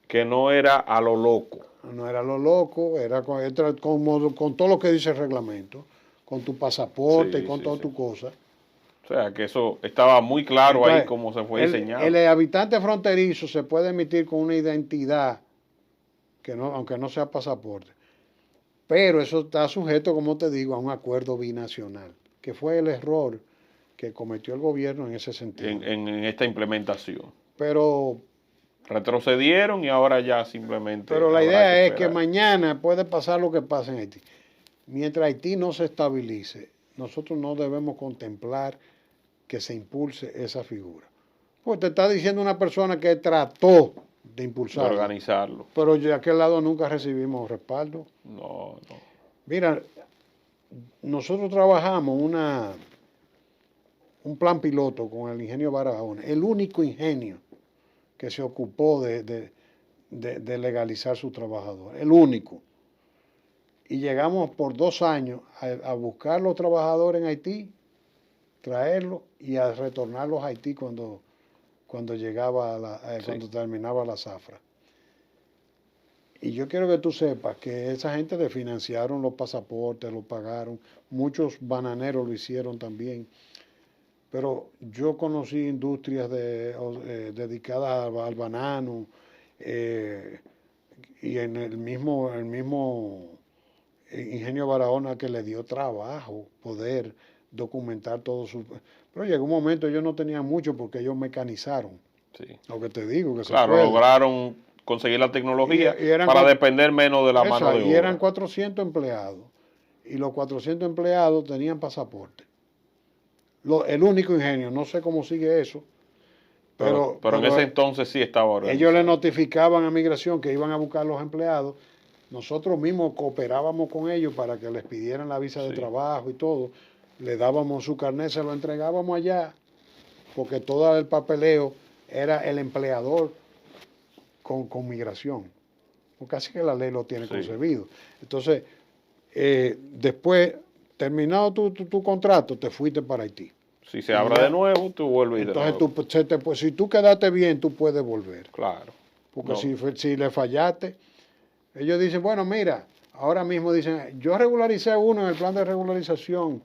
Que no era a lo loco. No era a lo loco, era con todo lo que dice el reglamento, con tu pasaporte y con todas tus cosas. O sea, que eso estaba muy claro. Entonces, ahí como se fue diseñado. El habitante fronterizo se puede emitir con una identidad, que no, aunque no sea pasaporte. Pero eso está sujeto, como te digo, a un acuerdo binacional, que fue el error que cometió el gobierno en ese sentido. En esta implementación. Pero... retrocedieron y ahora ya simplemente... Pero la idea es que mañana puede pasar lo que pasa en Haití. Mientras Haití no se estabilice, nosotros no debemos contemplar que se impulse esa figura. Pues te está diciendo una persona que trató de impulsarlo. De organizarlo. Pero de aquel lado nunca recibimos respaldo. No. Mira, nosotros trabajamos un plan piloto con el ingenio Barahona, el único ingenio que se ocupó de legalizar su trabajador, el único. Y llegamos por 2 años a buscar los trabajadores en Haití, traerlos y a retornarlos a Haití cuando cuando terminaba la zafra. Y yo quiero que tú sepas que esa gente le financiaron los pasaportes, lo pagaron, muchos bananeros lo hicieron también. Pero yo conocí industrias dedicadas al banano y en el mismo Ingenio Barahona, que le dio trabajo poder documentar todo su... Pero llegó un momento, ellos no tenían mucho porque ellos mecanizaron. Sí. Lo que te digo, que claro, lograron conseguir la tecnología para depender menos de la mano de obra. Y eran 400 empleados. y los 400 empleados tenían pasaporte. El único ingenio, no sé cómo sigue eso, pero en ese entonces sí estaba organizado. Ellos le notificaban a Migración que iban a buscar los empleados. Nosotros mismos cooperábamos con ellos para que les pidieran la visa de trabajo y todo. Le dábamos su carnet, se lo entregábamos allá, porque todo el papeleo era el empleador con Migración. Porque así que la ley lo tiene concebido. Entonces, después, terminado tu contrato, te fuiste para Haití. Si se abre de nuevo, tú vuelves. Entonces, si tú quedaste bien, tú puedes volver. Claro. Porque si le fallaste, ellos dicen, bueno, mira, ahora mismo dicen, yo regularicé uno en el plan de regularización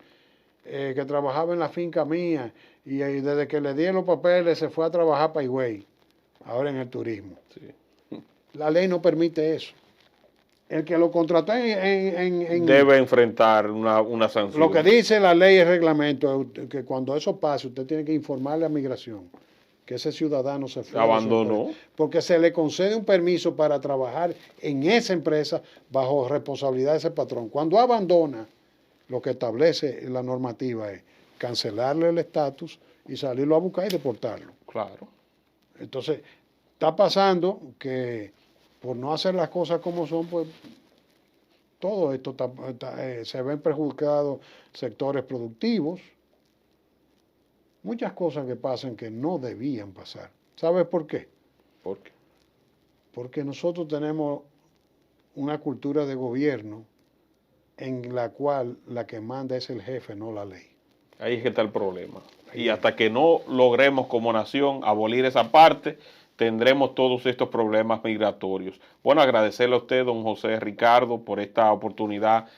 que trabajaba en la finca mía y desde que le di los papeles se fue a trabajar para Higüey, ahora en el turismo. Sí. La ley no permite eso. El que lo contrató debe enfrentar una sanción. Lo que dice la ley y el reglamento es que cuando eso pase, usted tiene que informarle a Migración que ese ciudadano se fue. Abandonó. Porque se le concede un permiso para trabajar en esa empresa bajo responsabilidad de ese patrón. Cuando abandona, lo que establece la normativa es cancelarle el estatus y salirlo a buscar y deportarlo. Claro. Entonces, está pasando que por no hacer las cosas como son, pues todo esto se ven perjudicados sectores productivos, muchas cosas que pasan que no debían pasar. ¿Sabes por qué? ¿Por qué? Porque nosotros tenemos una cultura de gobierno en la cual la que manda es el jefe, no la ley. Ahí es que está el problema. Y hasta que no logremos como nación abolir esa parte, tendremos todos estos problemas migratorios. Bueno, agradecerle a usted, don José Ricardo, por esta oportunidad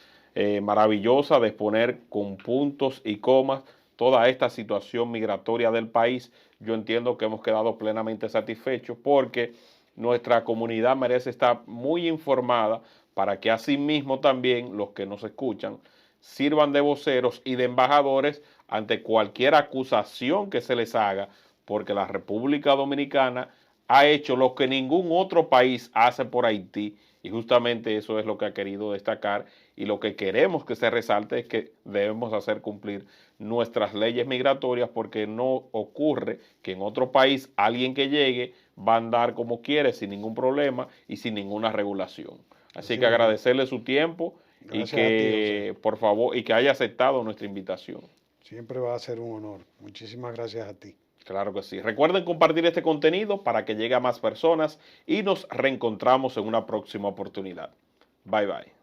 maravillosa de exponer con puntos y comas toda esta situación migratoria del país. Yo entiendo que hemos quedado plenamente satisfechos porque nuestra comunidad merece estar muy informada para que asimismo también los que nos escuchan sirvan de voceros y de embajadores ante cualquier acusación que se les haga, porque la República Dominicana ha hecho lo que ningún otro país hace por Haití, y justamente eso es lo que ha querido destacar, y lo que queremos que se resalte es que debemos hacer cumplir nuestras leyes migratorias, porque no ocurre que en otro país alguien que llegue va a andar como quiere, sin ningún problema y sin ninguna regulación. Así que agradecerle su tiempo. Gracias y que, por favor, y que haya aceptado nuestra invitación. Siempre va a ser un honor. Muchísimas gracias a ti. Claro que sí. Recuerden compartir este contenido para que llegue a más personas y nos reencontramos en una próxima oportunidad. Bye, bye.